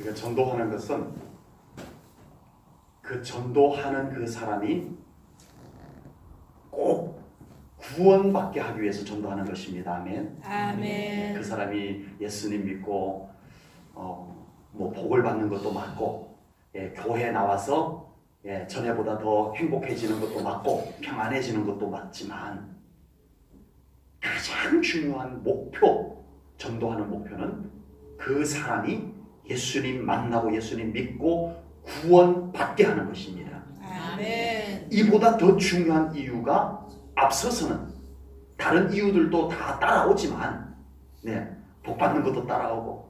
우리가 전도하는 것은 그 전도하는 그 사람이 꼭 구원받게 하기 위해서 전도하는 것입니다. 아멘. 아멘. 그 사람이 예수님 믿고 뭐 복을 받는 것도 맞고, 교회에 나와서 전에보다 더 행복해지는 것도 맞고 평안해지는 것도 맞지만, 가장 중요한 목표, 전도하는 목표는 그 사람이 예수님 만나고 예수님 믿고 구원받게 하는 것입니다. 아멘. 이보다 더 중요한 이유가 앞서서는 다른 이유들도 다 따라오지만, 복 받는 것도 따라오고,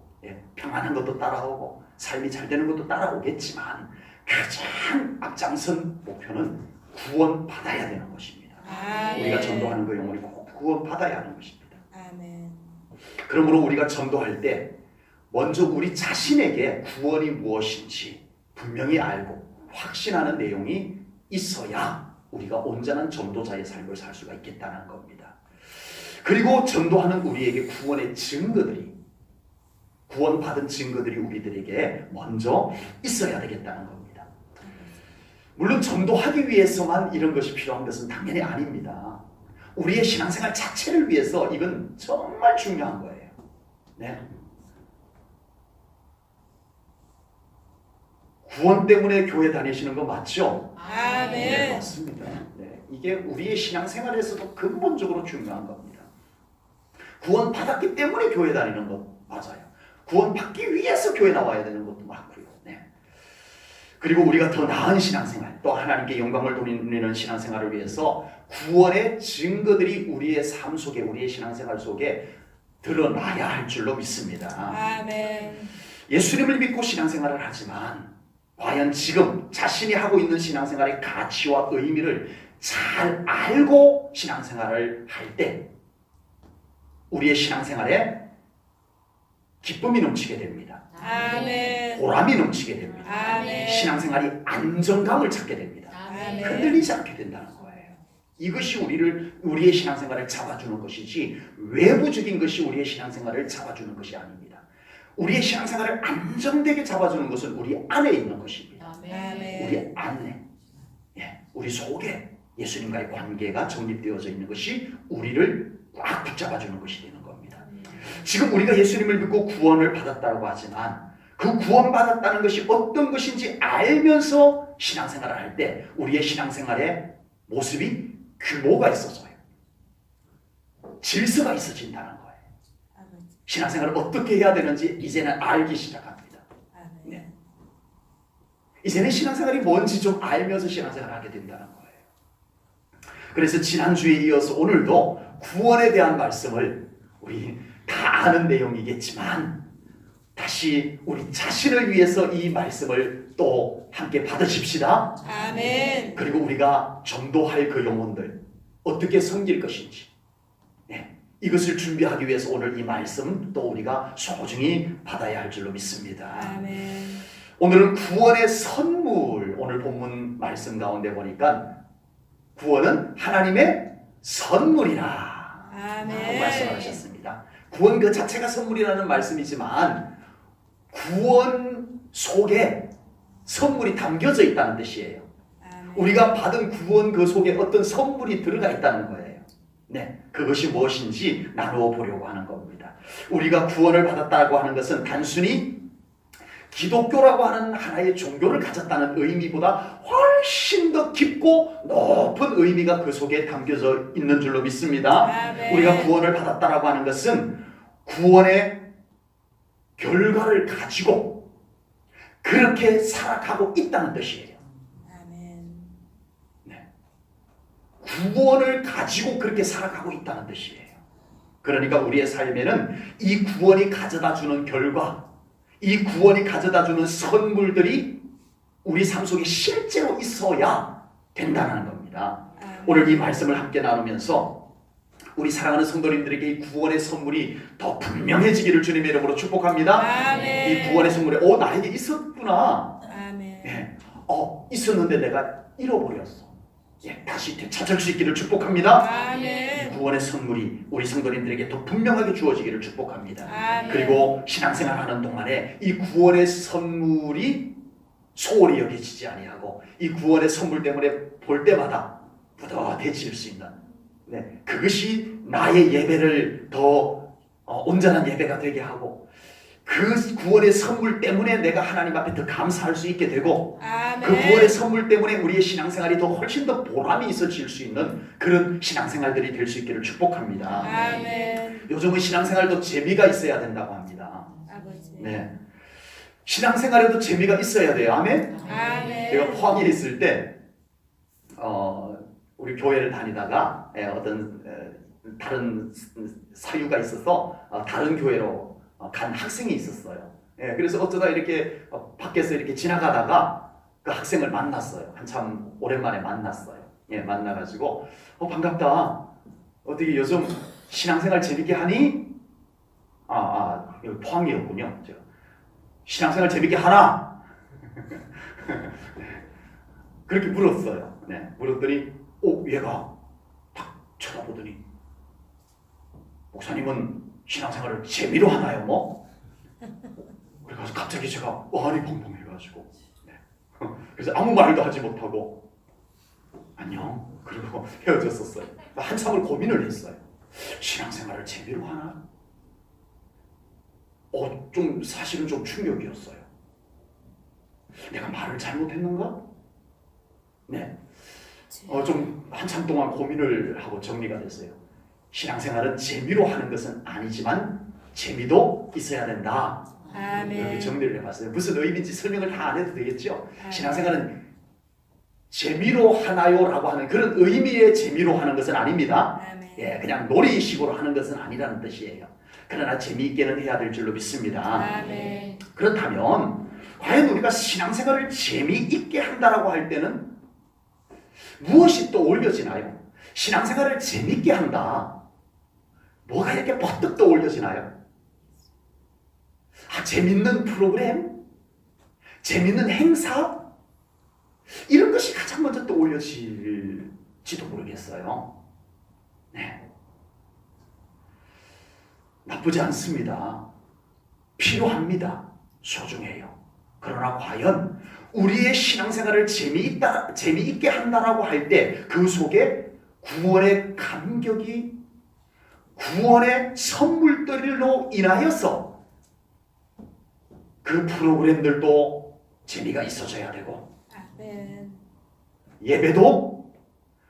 평안한 것도 따라오고, 삶이 잘 되는 것도 따라오겠지만, 가장 앞장선 목표는 구원받아야 되는 것입니다. 아멘. 우리가 전도하는 그 영혼이 꼭 구원받아야 하는 것입니다. 아멘. 그러므로 우리가 전도할 때 먼저 우리 자신에게 구원이 무엇인지 분명히 알고 확신하는 내용이 있어야 우리가 온전한 전도자의 삶을 살 수가 있겠다는 겁니다. 그리고 전도하는 우리에게 구원의 증거들이, 구원받은 증거들이 우리들에게 먼저 있어야 되겠다는 겁니다. 물론 전도하기 위해서만 이런 것이 필요한 것은 당연히 아닙니다. 우리의 신앙생활 자체를 위해서 이건 정말 중요한 거예요. 구원 때문에 교회 다니시는 거 맞죠? 아멘. 맞습니다. 이게 우리의 신앙생활에서도 근본적으로 중요한 겁니다. 구원 받았기 때문에 교회 다니는 것 맞아요. 구원 받기 위해서 교회 나와야 되는 것도 맞고요. 그리고 우리가 더 나은 신앙생활, 또 하나님께 영광을 돌리는 신앙생활을 위해서 구원의 증거들이 우리의 삶 속에, 우리의 신앙생활 속에 드러나야 할 줄로 믿습니다. 아멘. 예수님을 믿고 신앙생활을 하지만 과연 지금 자신이 하고 있는 신앙생활의 가치와 의미를 잘 알고 신앙생활을 할 때 우리의 신앙생활에 기쁨이 넘치게 됩니다. 아멘. 보람이 넘치게 됩니다. 아멘. 신앙생활이 안정감을 찾게 됩니다. 아멘. 흔들리지 않게 된다는 거예요. 이것이 우리의 신앙생활을 잡아주는 것이지 외부적인 것이 우리의 신앙생활을 잡아주는 것이 아닙니다. 우리의 신앙생활을 안정되게 잡아주는 것은 우리 안에 있는 것입니다. 아멘. 우리 안에, 우리 속에 예수님과의 관계가 정립되어져 있는 것이 우리를 꽉 붙잡아주는 것이 되는 겁니다. 지금 우리가 예수님을 믿고 구원을 받았다고 하지만 그 구원받았다는 것이 어떤 것인지 알면서 신앙생활을 할 때 우리의 신앙생활의 모습이 규모가 있어져요. 질서가 있어진다는 거예요. 신앙생활을 어떻게 해야 되는지 이제는 알기 시작합니다. 이제는 신앙생활이 뭔지 좀 알면서 신앙생활을 하게 된다는 거예요. 그래서 지난주에 이어서 오늘도 구원에 대한 말씀을 우리 다 아는 내용이겠지만 다시 우리 자신을 위해서 이 말씀을 또 함께 받으십시다. 아멘. 그리고 우리가 전도할 그 영혼들 어떻게 섬길 것인지 이것을 준비하기 위해서 오늘 이 말씀 또 우리가 소중히 받아야 할 줄로 믿습니다. 아멘. 오늘은 구원의 선물, 오늘 본문 말씀 가운데 보니까 구원은 하나님의 선물이라 아멘. 말씀하셨습니다. 구원 그 자체가 선물이라는 말씀이지만 구원 속에 선물이 담겨져 있다는 뜻이에요. 아멘. 우리가 받은 구원 그 속에 어떤 선물이 들어가 있다는 거예요. 그것이 무엇인지 나누어 보려고 하는 겁니다. 우리가 구원을 받았다고 하는 것은 단순히 기독교라고 하는 하나의 종교를 가졌다는 의미보다 훨씬 더 깊고 높은 의미가 그 속에 담겨져 있는 줄로 믿습니다. 아멘. 우리가 구원을 받았다라고 하는 것은 구원의 결과를 가지고 그렇게 살아가고 있다는 뜻이에요. 구원을 가지고 그렇게 살아가고 있다는 뜻이에요. 그러니까 우리의 삶에는 이 구원이 가져다주는 결과, 이 구원이 가져다주는 선물들이 우리 삶 속에 실제로 있어야 된다는 겁니다. 오늘 이 말씀을 함께 나누면서 우리 사랑하는 성도님들에게 이 구원의 선물이 더 분명해지기를 주님의 이름으로 축복합니다. 아멘. 이 구원의 선물이 나에게 있었구나. 아멘. 있었는데 내가 잃어버렸어. 다시 되찾을 수 있기를 축복합니다. 아멘. 구원의 선물이 우리 성도님들에게 더 분명하게 주어지기를 축복합니다. 아멘. 그리고 신앙생활하는 동안에 이 구원의 선물이 소홀히 여겨지지 아니하고 이 구원의 선물 때문에 볼 때마다 뿌듯해질 수 있는 그것이 나의 예배를 더 온전한 예배가 되게 하고 그 구원의 선물 때문에 내가 하나님 앞에 더 감사할 수 있게 되고 아멘. 그 구원의 선물 때문에 우리의 신앙생활이 더 훨씬 더 보람이 있어질 수 있는 그런 신앙생활들이 될 수 있기를 축복합니다. 아멘. 요즘은 신앙생활도 재미가 있어야 된다고 합니다. 아버지. 신앙생활에도 재미가 있어야 돼요. 아멘. 아멘. 제가 포항에 있을 때 우리 교회를 다니다가 어떤 다른 사유가 있어서 다른 교회로 간 학생이 있었어요. 그래서 어쩌다 이렇게 밖에서 이렇게 지나가다가 그 학생을 만났어요. 한참 오랜만에 만났어요. 만나가지고 반갑다. 어떻게 요즘 신앙생활 재밌게 하니? 여기 포항이었군요. 제가 신앙생활 재밌게 하나? 그렇게 물었어요. 물었더니 얘가 딱 쳐다보더니 목사님은 신앙생활을 재미로 하나요, 뭐? 그래서 갑자기 제가 말이 벙벙해가지고 그래서 아무 말도 하지 못하고 안녕 그러고 헤어졌었어요. 한참을 고민을 했어요. 신앙생활을 재미로 하나? 좀 사실은 좀 충격이었어요. 내가 말을 잘못했는가? 좀 한참 동안 고민을 하고 정리가 됐어요. 신앙생활은 재미로 하는 것은 아니지만 재미도 있어야 된다. 아멘. 이렇게 정리를 해봤어요. 무슨 의미인지 설명을 다 안 해도 되겠죠? 아멘. 신앙생활은 재미로 하나요? 라고 하는 그런 의미의 재미로 하는 것은 아닙니다. 아멘. 그냥 놀이식으로 하는 것은 아니라는 뜻이에요. 그러나 재미있게는 해야 될 줄로 믿습니다. 아멘. 그렇다면 과연 우리가 신앙생활을 재미있게 한다라고 할 때는 무엇이 떠올려지나요? 신앙생활을 재미있게 한다. 뭐가 이렇게 버뜩 떠올려지나요? 재밌는 프로그램? 재밌는 행사? 이런 것이 가장 먼저 떠올려질지도 모르겠어요. 나쁘지 않습니다. 필요합니다. 소중해요. 그러나 과연 우리의 신앙생활을 재미있게 한다라고 할 때 그 속에 구원의 감격이 구원의 선물들로 인하여서 그 프로그램들도 재미가 있어져야 되고 아멘. 예배도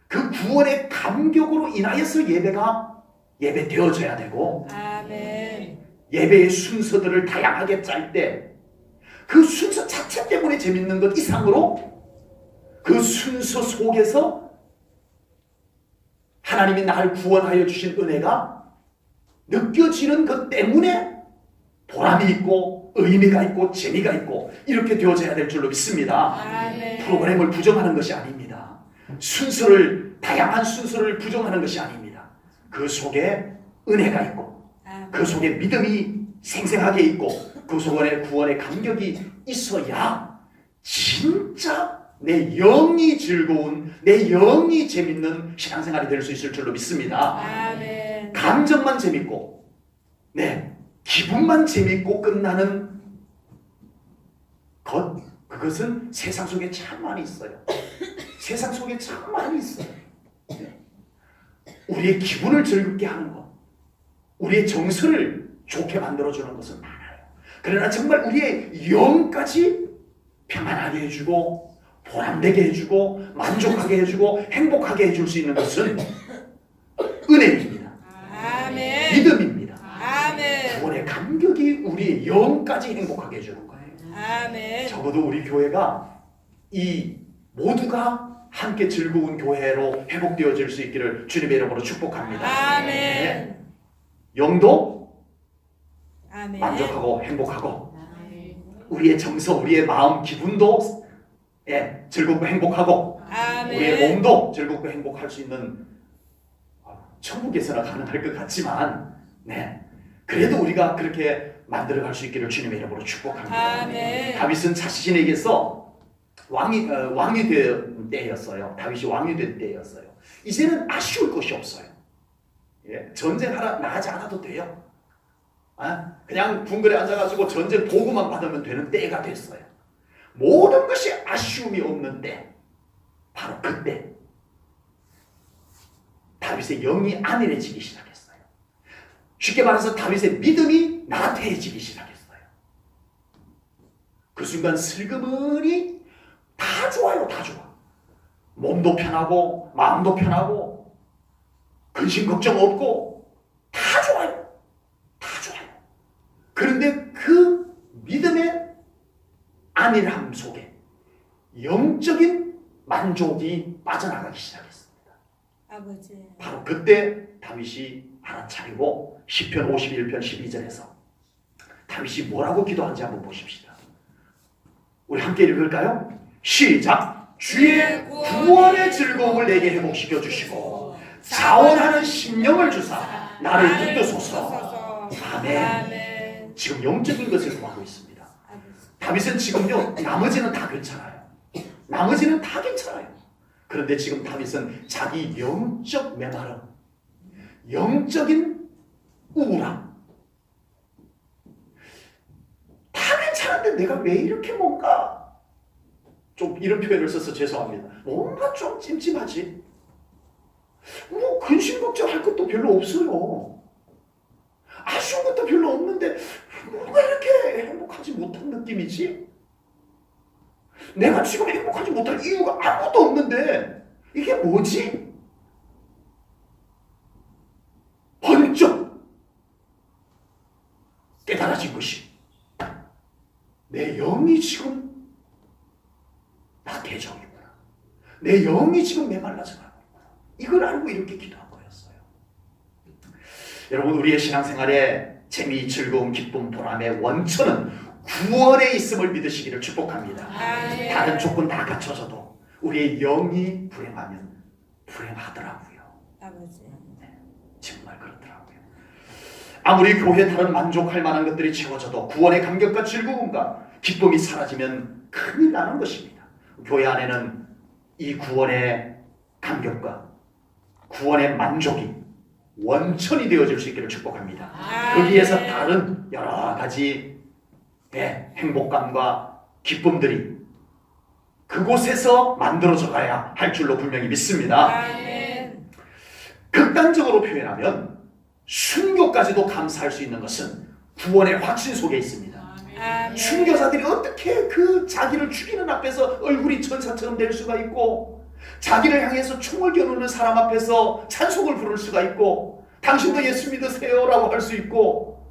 그 구원의 감격으로 인하여서 예배 되어져야 되고 아멘. 예배의 순서들을 다양하게 짤 때 그 순서 자체 때문에 재밌는 것 이상으로 그 순서 속에서 하나님이 나를 구원하여 주신 은혜가 느껴지는 것 때문에 보람이 있고 의미가 있고 재미가 있고 이렇게 되어져야 될 줄로 믿습니다. 아멘. 프로그램을 부정하는 것이 아닙니다. 다양한 순서를 부정하는 것이 아닙니다. 그 속에 은혜가 있고 그 속에 믿음이 생생하게 있고 그 속에 구원의 감격이 있어야 진짜 내 영이 즐거운 내 영이 재밌는 신앙생활이 될 수 있을 줄로 믿습니다. 아멘. 감정만 재밌고 기분만 재밌고 끝나는 그것은 세상 속에 참 많이 있어요. 세상 속에 참 많이 있어요. 우리의 기분을 즐겁게 하는 것, 우리의 정서를 좋게 만들어주는 것은 많아요. 그러나 정말 우리의 영까지 평안하게 해주고 보람되게 해주고 만족하게 해주고 행복하게 해줄 수 있는 것은 은혜입니다. 아멘. 믿음입니다. 아멘. 구원의 감격이 우리의 영까지 행복하게 해주는 거예요. 아멘. 적어도 우리 교회가 이 모두가 함께 즐거운 교회로 회복되어질 수 있기를 주님의 이름으로 축복합니다. 아멘. 영도 아멘. 만족하고 행복하고 우리의 정서, 우리의 마음, 기분도 즐겁고 행복하고 아멘. 우리의 몸도 즐겁고 행복할 수 있는 천국에서나 가능할 것 같지만 그래도 우리가 그렇게 만들어갈 수 있기를 주님의 이름으로 축복합니다. 아멘. 다윗은 자신에게서 왕이 된 때였어요. 다윗이 왕이 된 때였어요. 이제는 아쉬울 것이 없어요. 예, 전쟁하라 나가지 않아도 돼요. 그냥 궁궐에 앉아가지고 전쟁 보고만 받으면 되는 때가 됐어요. 모든 것이 아쉬움이 없는 때, 바로 그때 다윗의 영이 안일해지기 시작했어요. 쉽게 말해서 다윗의 믿음이 나태해지기 시작했어요. 그 순간 슬그머니 다 좋아요. 다 좋아. 몸도 편하고 마음도 편하고 근심 걱정 없고 다 좋아요. 다 좋아요. 그런데 그 믿음의 안일함 속에 영적인 만족이 빠져나가기 시작했습니다. 아버지. 바로 그때 다윗이 알아차리고 시편 51편 12절에서 다윗이 뭐라고 기도한지 한번 보십시다. 우리 함께 읽을까요? 시작! 주의 구원의 즐거움을 내게 회복시켜 주시고 자원하는 심령을 주사 나를 붙드소서. 아멘. 지금 영적인 것을 구하고 있습니다. 다윗은 지금요 나머지는 다 괜찮아요. 나머지는 다 괜찮아요. 그런데 지금 다윗은 자기 영적 메마름, 영적인 우울함, 다 괜찮은데 내가 왜 이렇게 뭔가 좀 이런 표현을 써서 죄송합니다. 뭔가 좀 찜찜하지? 뭐 근심 걱정할 것도 별로 없어요. 아쉬운 것도 별로 없는데 뭔가 이렇게 행복하지 못한 느낌이지? 내가 지금 행복하지 못할 이유가 아무것도 없는데 이게 뭐지? 번쩍 깨달아진 것이 내 영이 지금 나태해져있구나. 내 영이 지금 메말라져 가고 있구나. 이걸 알고 이렇게 기도한 거였어요. 여러분, 우리의 신앙생활에 재미, 즐거움, 기쁨, 보람의 원천은 구원에 있음을 믿으시기를 축복합니다. 다른 조건 다 갖춰져도 우리의 영이 불행하면 불행하더라고요. 아버지. 네, 정말 그렇더라고요. 아무리 교회 다른 만족할 만한 것들이 채워져도 구원의 감격과 즐거움과 기쁨이 사라지면 큰일 나는 것입니다. 교회 안에는 이 구원의 감격과 구원의 만족이 원천이 되어질 수 있기를 축복합니다. 거기에서 다른 여러 가지 행복감과 기쁨들이 그곳에서 만들어져 가야 할 줄로 분명히 믿습니다. 아멘. 극단적으로 표현하면 순교까지도 감사할 수 있는 것은 구원의 확신 속에 있습니다. 아멘. 순교자들이 어떻게 그 자기를 죽이는 앞에서 얼굴이 천사처럼 될 수가 있고, 자기를 향해서 총을 겨누는 사람 앞에서 찬송을 부를 수가 있고, 당신도 예수 믿으세요 라고 할 수 있고,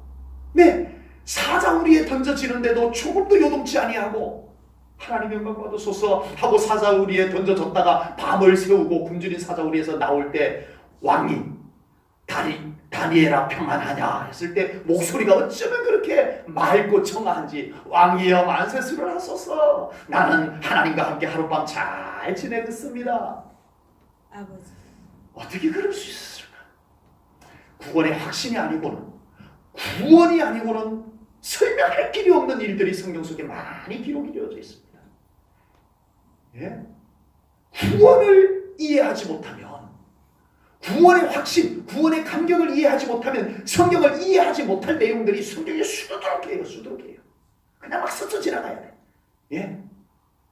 사자우리에 던져지는데도 조금도 요동치 아니하고 하나님 영광 받으소서 하고 사자우리에 던져졌다가 밤을 새우고 굶주린 사자우리에서 나올 때 왕이 다니엘아 평안하냐 했을 때 목소리가 어쩌면 그렇게 맑고 청아한지, 왕이여 만세수를 하소서, 나는 하나님과 함께 하룻밤 잘 지내겠습니다. 아버지. 어떻게 그럴 수 있을까? 구원의 확신이 아니고는, 구원이 아니고는 설명할 길이 없는 일들이 성경 속에 많이 기록이 되어져 있습니다. 구원을 이해하지 못하면, 구원의 확신, 구원의 감격을 이해하지 못하면 성경을 이해하지 못할 내용들이 성경에 수두룩해요. 수두룩해요. 그냥 막 스쳐 지나가야 돼.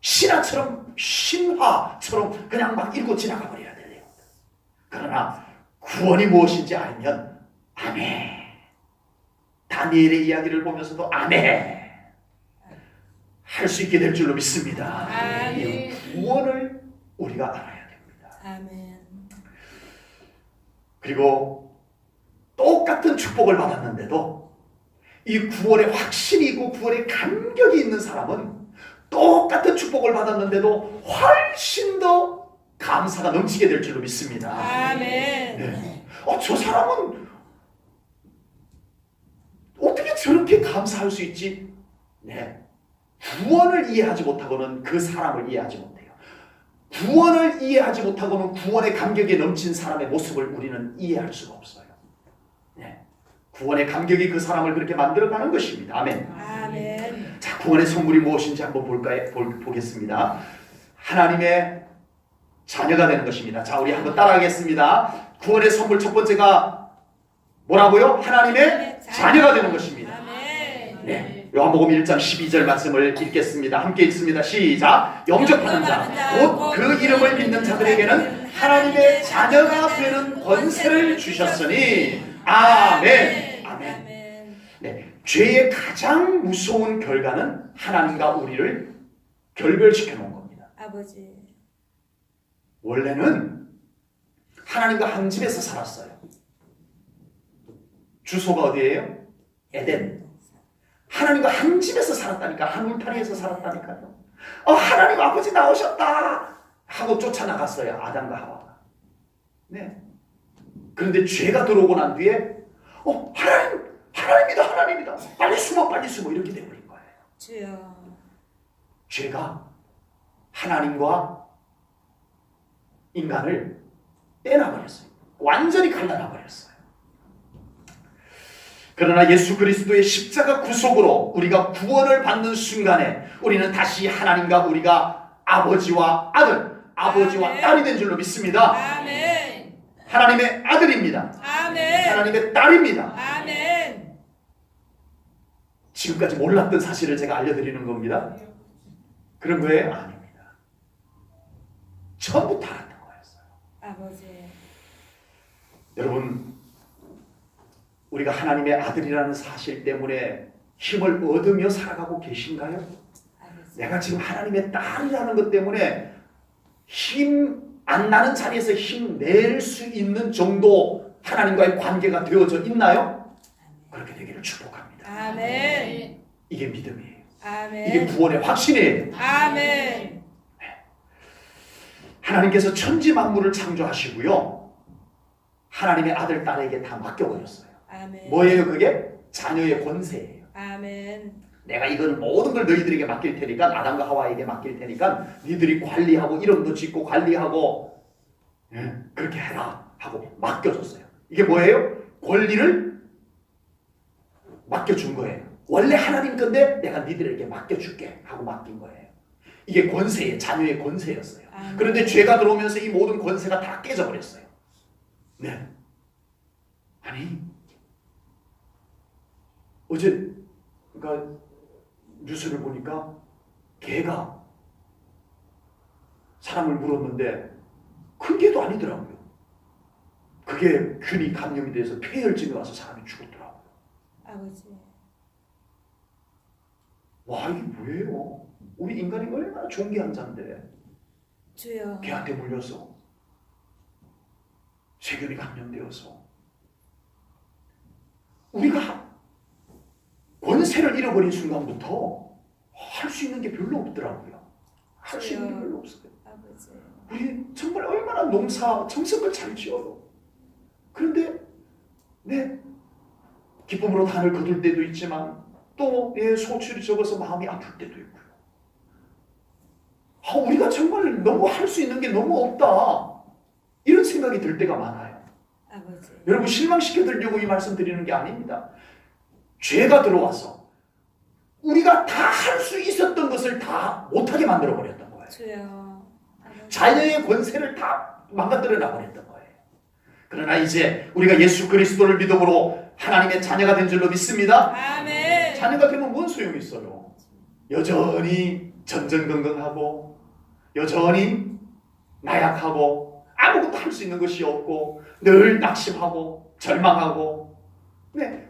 신화처럼, 신화처럼 그냥 막 읽고 지나가 버려야 돼요. 그러나 구원이 무엇인지 알면 아멘. 다니엘의 이야기를 보면서도 아멘 할 수 있게 될 줄로 믿습니다. 이 구원을 우리가 알아야 됩니다. 아멘. 그리고 똑같은 축복을 받았는데도 이 구원의 확신이 있고 구원의 감격이 있는 사람은 똑같은 축복을 받았는데도 훨씬 더 감사가 넘치게 될 줄로 믿습니다. 아멘. 저 사람은 어떻게 저렇게 감사할 수 있지? 구원을 이해하지 못하고는 그 사람을 이해하지 못해요. 구원을 이해하지 못하고는 구원의 감격에 넘친 사람의 모습을 우리는 이해할 수가 없어요. 구원의 감격이 그 사람을 그렇게 만들어가는 것입니다. 아멘. 아멘. 자, 구원의 선물이 무엇인지 한번 보겠습니다. 하나님의 자녀가 되는 것입니다. 자, 우리 한번 따라하겠습니다. 구원의 선물 첫 번째가 뭐라고요? 하나님의 자녀가 되는 것입니다. 아멘. 네, 요한복음 1장 12절 말씀을 읽겠습니다. 함께 읽습니다. 시작. 영접하는 자, 곧 그 이름을 믿는 자들에게는 하나님의 자녀가 되는 권세를 주셨으니 아멘. 아멘. 네, 죄의 가장 무서운 결과는 하나님과 우리를 결별시켜 놓은 겁니다. 아버지. 원래는 하나님과 한 집에서 살았어요. 주소가 어디예요? 에덴. 하나님과 한 집에서 살았다니까. 한 울타리에서 살았다니까요. 하나님 아버지 나오셨다 하고 쫓아나갔어요. 아담과 하와가. 네. 그런데 죄가 들어오고 난 뒤에 하나님이다. 빨리 숨어 이렇게 돼버린 거예요. 주여. 죄가 하나님과 인간을 떼나버렸어요. 완전히 갈라놔버렸어요. 그러나 예수 그리스도의 십자가 구속으로 우리가 구원을 받는 순간에 우리는 다시 하나님과 우리가 아버지와 아들, 아버지와 아멘. 딸이 된 줄로 믿습니다. 아멘. 하나님의 아들입니다. 아멘. 하나님의 딸입니다. 아멘. 지금까지 몰랐던 사실을 제가 알려드리는 겁니다. 그런 거예요? 아닙니다. 처음부터 알았던 거였어요. 아버지. 여러분, 우리가 하나님의 아들이라는 사실 때문에 힘을 얻으며 살아가고 계신가요? 아버지. 내가 지금 하나님의 딸이라는 것 때문에 힘 안 나는 자리에서 힘 낼 수 있는 정도 하나님과의 관계가 되어져 있나요? 그렇게 되기를 축복합니다. 아멘. 이게 믿음이에요. 이게 아멘. 구원의 확신이에요. 아멘. 하나님께서 천지 만물을 창조하시고요, 하나님의 아들, 딸에게 다 맡겨버렸어요. 아멘. 뭐예요 그게? 자녀의 권세예요. 아멘. 내가 이건 모든 걸 너희들에게 맡길 테니까, 아담과 하와에게 맡길 테니까 너희들이 관리하고 이름도 짓고 관리하고 그렇게 해라 하고 맡겨줬어요. 이게 뭐예요? 권리를 맡겨준 거예요. 원래 하나님 건데 내가 너희들에게 맡겨줄게 하고 맡긴 거예요. 이게 권세예요. 자녀의 권세였어요. 아멘. 그런데 죄가 들어오면서 이 모든 권세가 다 깨져버렸어요. 네. 아니, 어제 그러니까 뉴스를 보니까 개가 사람을 물었는데 큰 개도 아니더라고요. 그게 균이 감염이 돼서 폐혈증이 와서 사람이 죽었더라고요. 아버지. 와, 이게 뭐예요? 우리 인간이 얼마나 존귀한 자인데 주여. 개한테 물려서 세균이 감염되어서 우리가 권세를 잃어버린 순간부터 할 수 있는 게 별로 없더라고요. 할 수 있는 게 별로 없어요. 아버지. 우리 정말 얼마나 농사 정성을 잘 지어요. 그런데 기쁨으로 단을 거둘 때도 있지만 또 소출이 적어서 마음이 아플 때도 있고요. 우리가 정말 너무 할 수 있는 게 너무 없다, 이런 생각이 들 때가 많아요. 아버지. 여러분, 실망시켜 드리려고 이 말씀 드리는 게 아닙니다. 죄가 들어와서 우리가 다 할 수 있었던 것을 다 못하게 만들어 버렸던 거예요. 주여. 아버지. 자녀의 권세를 다 망가뜨려 놔버렸던 거예요. 그러나 이제 우리가 예수 그리스도를 믿음으로 하나님의 자녀가 된 줄로 믿습니다. 아멘. 자녀가 되면 뭔 소용이 있어요? 여전히 전전긍긍하고 여전히 나약하고 아무것도 할 수 있는 것이 없고 늘 낙심하고 절망하고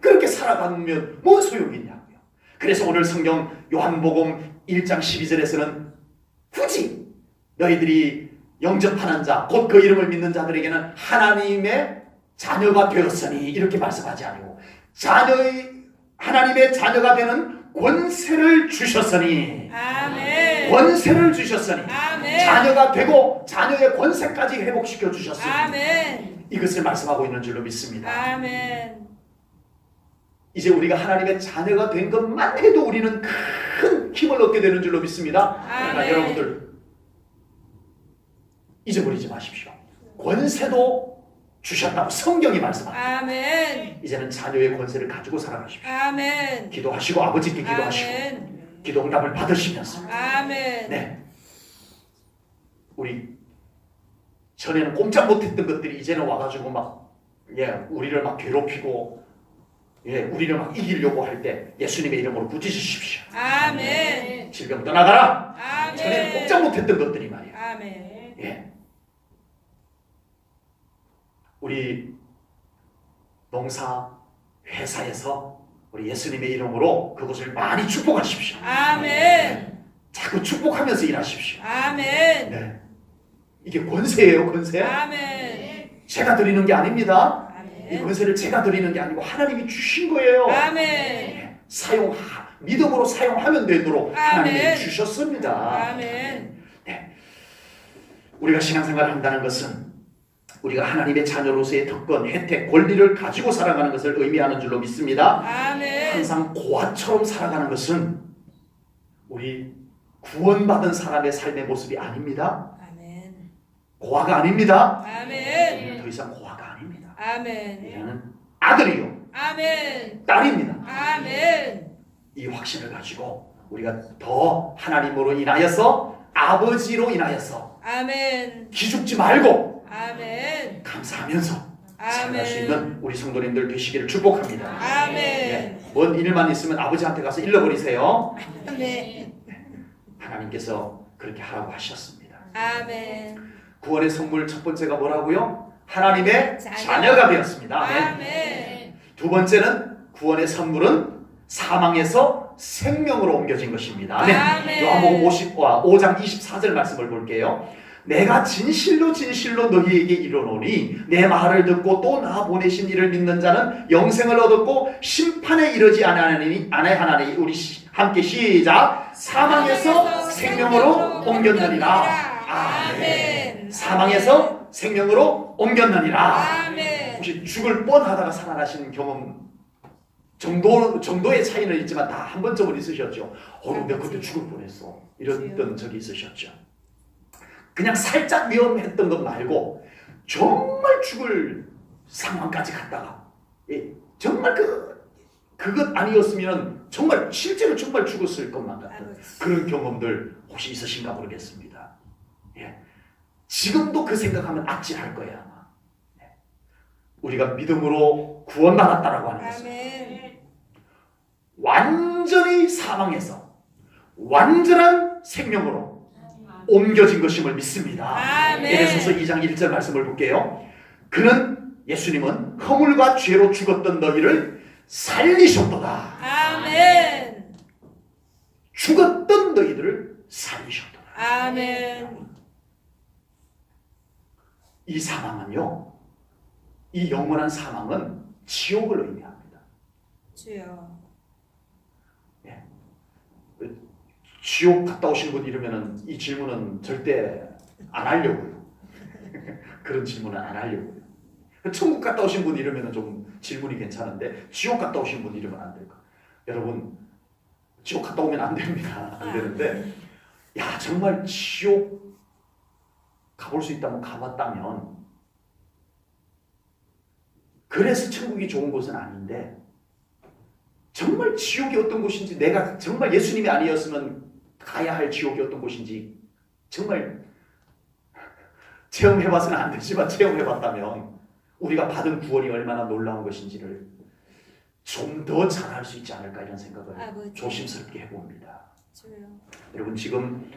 그렇게 살아가면 뭔 소용이 있냐고요. 그래서 오늘 성경 요한복음 1장 12절에서는 굳이 너희들이 영접하는 자, 곧 그 이름을 믿는 자들에게는 하나님의 자녀가 되었으니 이렇게 말씀하지 아니고 하나님의 자녀가 되는 권세를 주셨으니, 아멘. 권세를 주셨으니, 아멘. 자녀가 되고 자녀의 권세까지 회복시켜 주셨으니, 아멘. 이것을 말씀하고 있는 줄로 믿습니다. 아멘. 이제 우리가 하나님의 자녀가 된 것만 해도 우리는 큰 힘을 얻게 되는 줄로 믿습니다. 그러나 아멘. 여러분들 잊어버리지 마십시오. 권세도 주셨다고 성경이 말씀합니다. 아멘. 이제는 자녀의 권세를 가지고 살아가십시오. 아멘. 기도하시고 아버지께 기도하시고 아멘. 기도 응답을 받으시면서 아멘. 네, 우리 전에는 꼼짝 못했던 것들이 이제는 와가지고 막 우리를 막 괴롭히고 우리를 막 이기려고 할 때 예수님의 이름으로 부지시십시오. 아멘. 질병 떠나가라. 아멘. 전에는 꼼짝 못했던 것들이 말이야. 아멘. 우리 농사 회사에서 우리 예수님의 이름으로 그곳을 많이 축복하십시오. 아멘. 자꾸 축복하면서 일하십시오. 아멘. 네. 이게 권세예요, 권세. 아멘. 제가 드리는 게 아닙니다. 이 아멘. 권세를 제가 드리는 게 아니고 하나님이 주신 거예요. 아멘. 믿음으로 사용하면 되도록 하나님이 아멘. 주셨습니다. 아멘. 우리가 신앙생활을 한다는 것은 우리가 하나님의 자녀로서의 특권, 혜택, 권리를 가지고 살아가는 것을 의미하는 줄로 믿습니다. 아멘. 항상 고아처럼 살아가는 것은 우리 구원받은 사람의 삶의 모습이 아닙니다. 아멘. 고아가 아닙니다. 아멘. 더 이상 고아가 아닙니다. 아멘. 이제는 아들이요, 아멘. 딸입니다. 아멘. 이 확신을 가지고 우리가 더 하나님으로 인하여서, 아버지로 인하여서 아멘. 기죽지 말고 아멘. 감사하면서 살아갈 수 아멘. 있는 우리 성도님들 되시기를 축복합니다. 아멘. 뭔 일만 있으면 아버지한테 가서 일러버리세요. 아멘. 하나님께서 그렇게 하라고 하셨습니다. 아멘. 구원의 선물 첫 번째가 뭐라고요? 하나님의 자녀. 자녀가 되었습니다. 아멘. 아멘. 두 번째는 구원의 선물은 사망에서 생명으로 옮겨진 것입니다. 아멘. 아멘. 요한복음 5장 24절 말씀을 볼게요. 내가 진실로 진실로 너희에게 이르노니 내 말을 듣고 또 나 보내신 이를 믿는 자는 영생을 얻었고 심판에 이르지 아니하나니. 우리 함께 시작. 사망에서 생명으로 옮겼느니라. 아멘. 사망에서 생명으로 옮겼느니라. 아멘. 혹시 죽을 뻔하다가 살아나신 경험 정도의 차이는 있지만 다 한 번쯤은 있으셨죠. 내가 그때 죽을 뻔했어. 이랬던 적이 있으셨죠. 그냥 살짝 위험했던 것 말고 정말 죽을 상황까지 갔다가 정말 그것 아니었으면 정말 실제로 정말 죽었을 것만 같은 그런 경험들 혹시 있으신가 모르겠습니다. 지금도 그 생각하면 아찔할 거예요 아마. 우리가 믿음으로 구원받았다라고 하는 것은 아멘. 완전히 사망해서 완전한 생명으로 옮겨진 것임을 믿습니다. 아멘. 에베소서 2장 1절 말씀을 볼게요. 예수님은 허물과 죄로 죽었던 너희를 살리셨도다. 아멘. 죽었던 너희들을 살리셨도다. 아멘. 이 사망은요, 이 영원한 사망은 지옥을 의미합니다. 주여. 지옥 갔다 오신 분 이러면은 이 질문은 절대 안 하려고요. 그런 질문은 안 하려고요. 천국 갔다 오신 분 이러면은 좀 질문이 괜찮은데 지옥 갔다 오신 분 이러면 안 될까? 여러분, 지옥 갔다 오면 안 됩니다. 안 되는데, 야 정말 지옥 가볼 수 있다면 가봤다면, 그래서 천국이 좋은 곳은 아닌데, 정말 지옥이 어떤 곳인지, 내가 정말 예수님이 아니었으면 가야 할 지옥이 어떤 곳인지 정말 체험해봐서는 안 되지만 체험해봤다면 우리가 받은 구원이 얼마나 놀라운 것인지를 좀 더 잘 알 수 있지 않을까, 이런 생각을 아버지. 조심스럽게 해봅니다. 주여. 여러분, 지금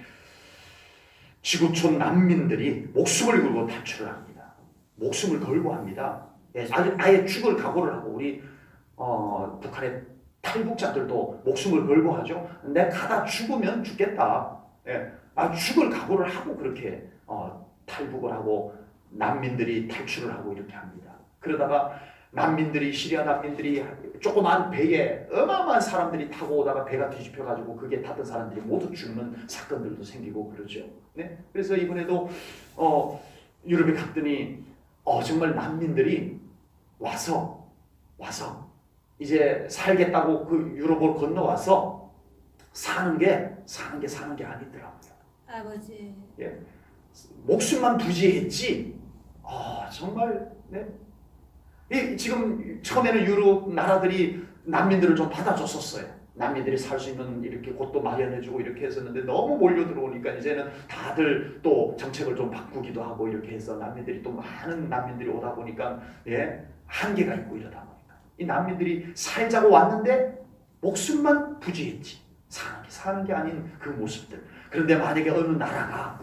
지구촌 난민들이 목숨을 걸고 탈출을 합니다. 목숨을 걸고 합니다. 아예 죽을 각오를 하고, 우리 북한의 탈북자들도 목숨을 걸고 하죠. 내가 가다 죽으면 죽겠다. 죽을 각오를 하고 그렇게 탈북을 하고 난민들이 탈출을 하고 이렇게 합니다. 그러다가 시리아 난민들이 조그만 배에 어마어마한 사람들이 타고 오다가 배가 뒤집혀가지고 그게 탔던 사람들이 모두 죽는 사건들도 생기고 그러죠. 그래서 이번에도 유럽에 갔더니 정말 난민들이 와서 이제 살겠다고 그 유럽으로 건너와서 사는 게 아니더라고요. 아버지. 목숨만 부지했지 정말 네? 지금 처음에는 유럽 나라들이 난민들을 좀 받아줬었어요. 난민들이 살 수 있는 이렇게 곳도 마련해주고 이렇게 했었는데 너무 몰려 들어오니까 이제는 다들 또 정책을 좀 바꾸기도 하고 이렇게 해서 난민들이 또 많은 난민들이 오다 보니까 한계가 있고 이러다 보니까 이 난민들이 살자고 왔는데 목숨만 부지했지 사는 게 아닌 그 모습들. 그런데 만약에 어느 나라가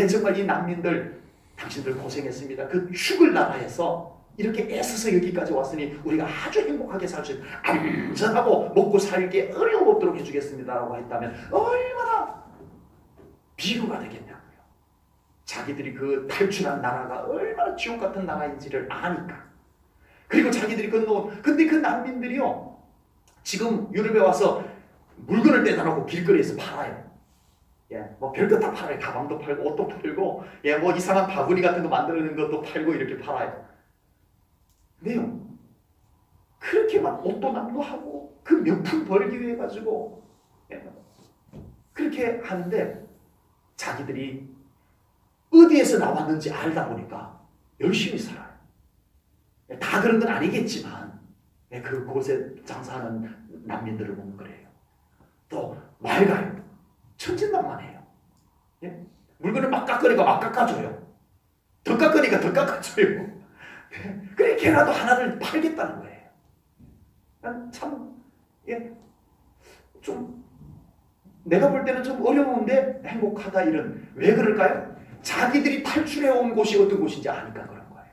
정말 이 난민들 당신들 고생했습니다. 그 죽을 나라에서 이렇게 애써서 여기까지 왔으니 우리가 아주 행복하게 살 수 있는 안전하고 먹고 살기에 어려움 없도록 해주겠습니다라고 했다면 얼마나 비교가 되겠냐고요. 자기들이 그 탈출한 나라가 얼마나 지옥 같은 나라인지를 아니까. 그리고 자기들이 건너온 근데 그 난민들이요 지금 유럽에 와서 물건을 떼다 놓고 길거리에서 팔아요. 뭐 별것 다 팔아요. 가방도 팔고 옷도 팔고 뭐 이상한 바구니 같은 거 만드는 것도 팔고 이렇게 팔아요. 네요. 그렇게 막 옷도 남도하고 그 명품 벌기 위해 가지고 그렇게 하는데 자기들이 어디에서 나왔는지 알다 보니까 열심히 살아요. 다 그런 건 아니겠지만 그곳에 장사하는 난민들을 보면 그래요. 또 맑아요. 천진난만해요. 물건을 막 깎으니까 막 깎아줘요. 더 깎으니까 더 깎아줘요. 그래 걔라도 하나를 팔겠다는 거예요. 참 좀 내가 볼 때는 좀 어려운데 행복하다 이런. 왜 그럴까요? 자기들이 탈출해 온 곳이 어떤 곳인지 아니까 그런 거예요.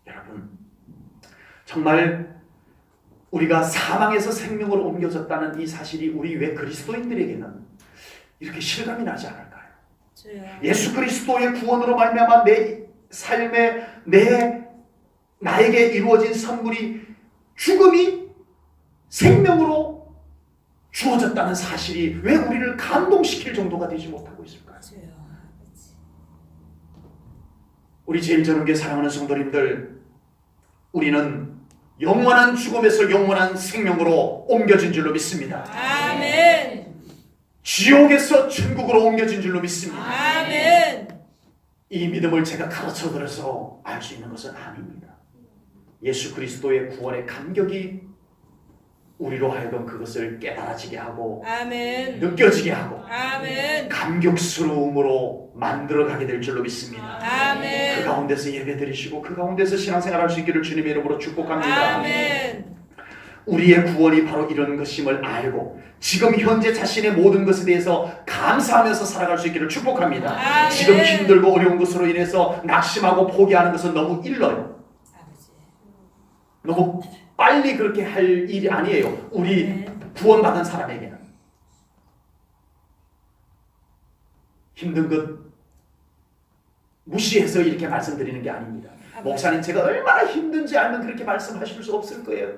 여러분 정말 우리가 사망에서 생명으로 옮겨졌다는 이 사실이 우리 왜 그리스도인들에게는 이렇게 실감이 나지 않을까요? 예수 그리스도의 구원으로 말미암아 내 삶에 나에게 이루어진 선물이 죽음이 생명으로 주어졌다는 사실이 왜 우리를 감동시킬 정도가 되지 못하고 있을까요? 우리 제일 저녁에 사랑하는 성도님들, 우리는 영원한 죽음에서 영원한 생명으로 옮겨진 줄로 믿습니다. 아멘. 지옥에서 천국으로 옮겨진 줄로 믿습니다. 아멘. 이 믿음을 제가 가르쳐드려서 알 수 있는 것은 아닙니다. 예수 그리스도의 구원의 감격이 우리로 하여금 그것을 깨달아지게 하고 아멘. 느껴지게 하고 아멘. 감격스러움으로 만들어가게 될 줄로 믿습니다. 아멘. 그 가운데서 예배드리시고 그 가운데서 신앙생활할 수 있기를 주님의 이름으로 축복합니다. 아멘. 우리의 구원이 바로 이런 것임을 알고 지금 현재 자신의 모든 것에 대해서 감사하면서 살아갈 수 있기를 축복합니다. 아멘. 지금 힘들고 어려운 것으로 인해서 낙심하고 포기하는 것은 너무 일러요. 너무 빨리 그렇게 할 일이 아니에요. 우리 구원받은 사람에게는. 힘든 것 무시해서 이렇게 말씀드리는 게 아닙니다. 목사님 제가 얼마나 힘든지 알면 그렇게 말씀하실 수 없을 거예요.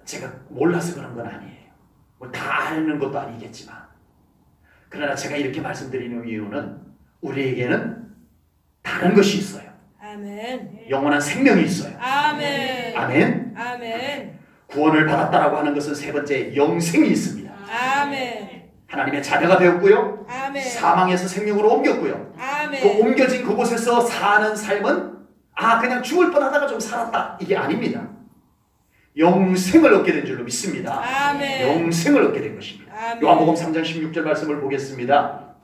제가 몰라서 그런 건 아니에요. 뭐 다 아는 것도 아니겠지만 그러나 제가 이렇게 말씀드리는 이유는 우리에게는 다른 것이 있어요. 아멘. 영원한 생명이 있어요. 아멘. 아멘. 아멘. 구원을 받았다라고 하는 것은 세 번째 영생이 있습니다. 아멘. 하나님의 자녀가 되었고요. 아멘. 사망에서 생명으로 옮겼고요. 아멘. 그 옮겨진 그곳에서 사는 삶은 그냥 죽을 뻔하다가 좀 살았다 이게 아닙니다. 영생을 얻게 된 줄로 믿습니다. 아멘. 영생을 얻게 된 것입니다. 아멘. 요한복음 3장 16절 말씀을 보겠습니다.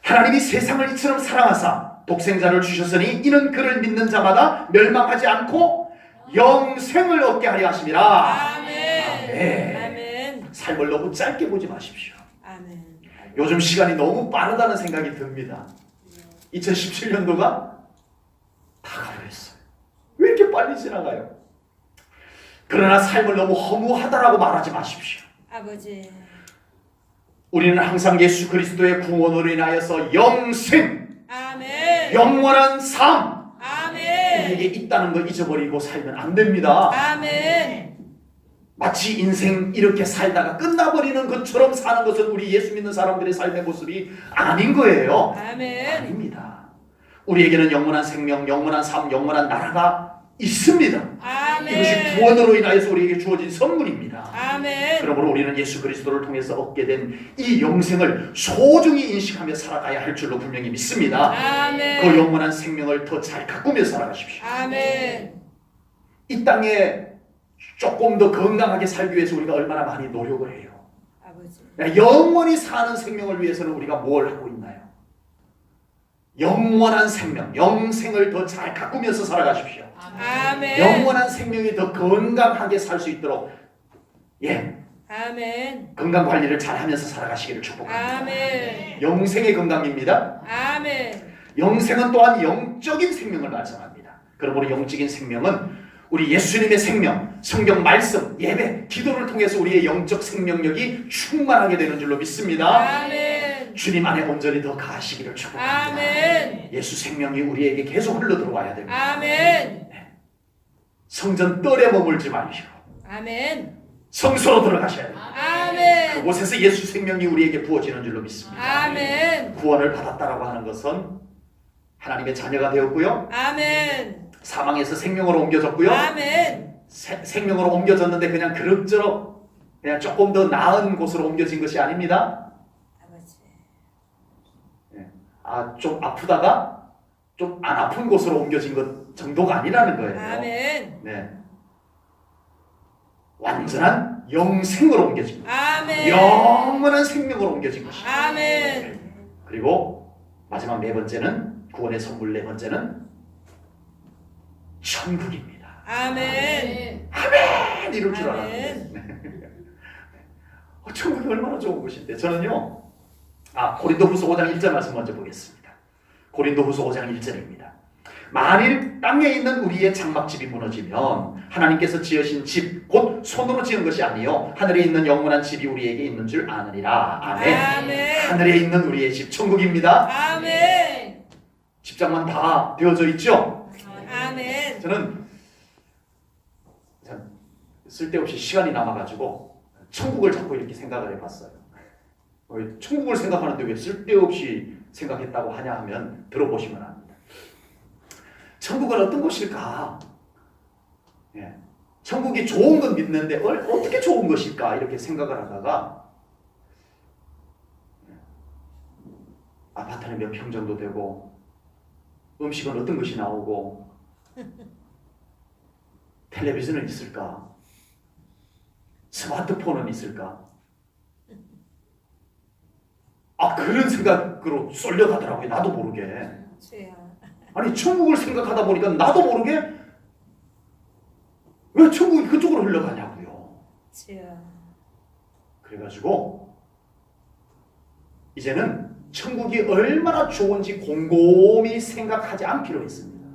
하나님이 세상을 이처럼 사랑하사 독생자를 주셨으니 이는 그를 믿는 자마다 멸망하지 않고 영생을 얻게 하려 하심이라. 아멘. 아멘. 아멘. 삶을 너무 짧게 보지 마십시오. 아멘. 요즘 시간이 너무 빠르다는 생각이 듭니다. 2017년도가 다 가버렸어요. 왜 이렇게 빨리 지나가요? 그러나 삶을 너무 허무하다라고 말하지 마십시오. 아버지. 우리는 항상 예수 그리스도의 구원으로 인하여서 영생, 아멘. 영원한 삶 아멘. 우리에게 있다는 거 잊어버리고 살면 안 됩니다. 아멘. 마치 인생 이렇게 살다가 끝나버리는 것처럼 사는 것은 우리 예수 믿는 사람들의 삶의 모습이 아닌 거예요. 아멘. 아닙니다. 우리에게는 영원한 생명, 영원한 삶, 영원한 나라가 있습니다. 아멘. 이것이 구원으로 인하여서 우리에게 주어진 선물입니다. 아멘. 그러므로 우리는 예수 그리스도를 통해서 얻게 된 이 영생을 소중히 인식하며 살아가야 할 줄로 분명히 믿습니다. 아멘. 그 영원한 생명을 더 잘 가꾸며 살아가십시오. 아멘. 이 땅에 조금 더 건강하게 살기 위해서 우리가 얼마나 많이 노력을 해요. 아버지. 영원히 사는 생명을 위해서는 우리가 뭘 하고 있나요? 영원한 생명, 영생을 더 잘 가꾸면서 살아가십시오. 아멘. 영원한 생명이 더 건강하게 살 수 있도록 아멘. 건강 관리를 잘 하면서 살아가시기를 축복합니다. 아멘. 영생의 건강입니다. 아멘. 영생은 또한 영적인 생명을 말씀합니다. 그러므로 영적인 생명은 우리 예수님의 생명, 성경 말씀, 예배, 기도를 통해서 우리의 영적 생명력이 충만하게 되는 줄로 믿습니다. 아멘. 주님 안에 온전히 더 가시기를 축복합니다. 아멘. 예수 생명이 우리에게 계속 흘러 들어와야 됩니다. 아멘. 성전 뜰에 머물지 마시고 아멘. 성소로 들어가셔야 됩니다. 아멘. 그곳에서 예수 생명이 우리에게 부어지는 줄로 믿습니다. 아멘. 구원을 받았다라고 하는 것은 하나님의 자녀가 되었고요. 아멘. 사망에서 생명으로 옮겨졌고요. 아멘. 생명으로 옮겨졌는데 그냥 그럭저럭 그냥 조금 더 나은 곳으로 옮겨진 것이 아닙니다. 아버지. 좀 아프다가 좀 안 아픈 곳으로 옮겨진 것 정도가 아니라는 거예요. 아멘. 네. 완전한 영생으로 옮겨진 것. 아멘. 영원한 생명으로 옮겨진 것입니다. 아멘. 그리고 마지막 네 번째는 구원의 선물 네 번째는 천국입니다. 아멘. 아멘 이럴 줄 아멘. 알았는데 천국이 얼마나 좋은 곳인데 저는요 고린도후서 5장 1절 말씀 먼저 보겠습니다. 고린도후서 5장 1절입니다. 만일 땅에 있는 우리의 장막집이 무너지면 하나님께서 지으신 집 곧 손으로 지은 것이 아니요 하늘에 있는 영원한 집이 우리에게 있는 줄 아느니라. 아멘. 아멘. 하늘에 있는 우리의 집 천국입니다. 아멘. 집장만 다 되어져 있죠. 아멘. 저는 참 쓸데없이 시간이 남아가지고 천국을 자꾸 이렇게 생각을 해봤어요. 천국을 생각하는데 왜 쓸데없이 생각했다고 하냐 하면 들어보시면 압니다. 천국은 어떤 곳일까? 천국이 좋은 건 믿는데 어떻게 좋은 것일까? 이렇게 생각을 하다가 아파트는 몇 평 정도 되고 음식은 어떤 것이 나오고 텔레비전은 있을까? 스마트폰은 있을까? 그런 생각으로 쏠려가더라고요. 나도 모르게. 아니 천국을 생각하다 보니까 나도 모르게 왜 천국이 그쪽으로 흘러가냐고요. 그래가지고 이제는 천국이 얼마나 좋은지 곰곰이 생각하지 않기로 했습니다.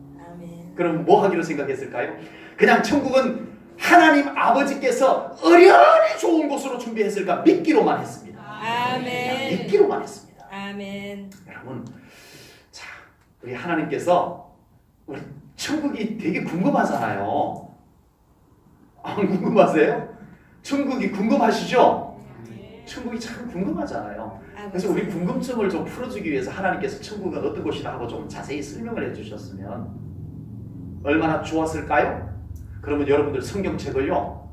그럼 뭐 하기로 생각했을까요? 그냥 천국은 하나님 아버지께서 어련히 좋은 곳으로 준비했을까 믿기로만 했습니다. 아멘. 믿기로만 했습니다. 아멘. 여러분, 자, 우리 하나님께서 우리 천국이 되게 궁금하잖아요. 안 궁금하세요? 천국이 궁금하시죠? 천국이 참 궁금하잖아요. 그래서 우리 궁금증을 좀 풀어주기 위해서 하나님께서 천국은 어떤 곳이다 하고 좀 자세히 설명을 해주셨으면 얼마나 좋았을까요? 그러면 여러분들 성경책을요,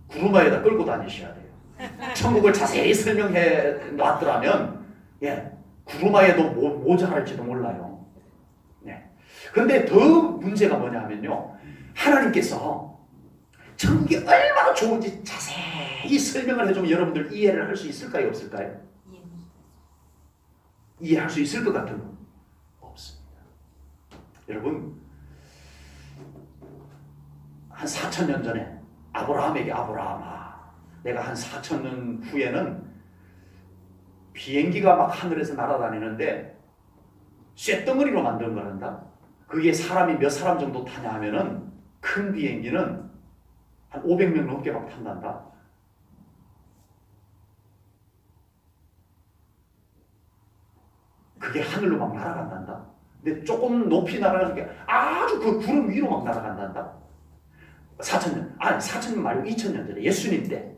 구루마에다 끌고 다니셔야 돼요. 천국을 자세히 설명해 놨더라면, 구루마에도 모자랄지도 몰라요. 근데 더 문제가 뭐냐 하면요, 하나님께서 천국이 얼마나 좋은지 자세히 설명을 해주면 여러분들 이해를 할 수 있을까요? 없을까요? 이해할 수 있을 것 같은 건 없습니다. 여러분, 한 4,000년 전에 아브라함에게 아브라함아, 내가 한 4,000년 후에는 비행기가 막 하늘에서 날아다니는데 쇳덩어리로 만든 거란다. 그게 사람이 몇 사람 정도 타냐 하면은 큰 비행기는 한 500명 넘게 막 탄단다. 그게 하늘로 막 날아간단다. 근데 조금 높이 날아가는 게 아주 그 구름 위로 막 날아간단다. 4,000년, 아니 4,000년 말고 2,000년 전에 예수님 때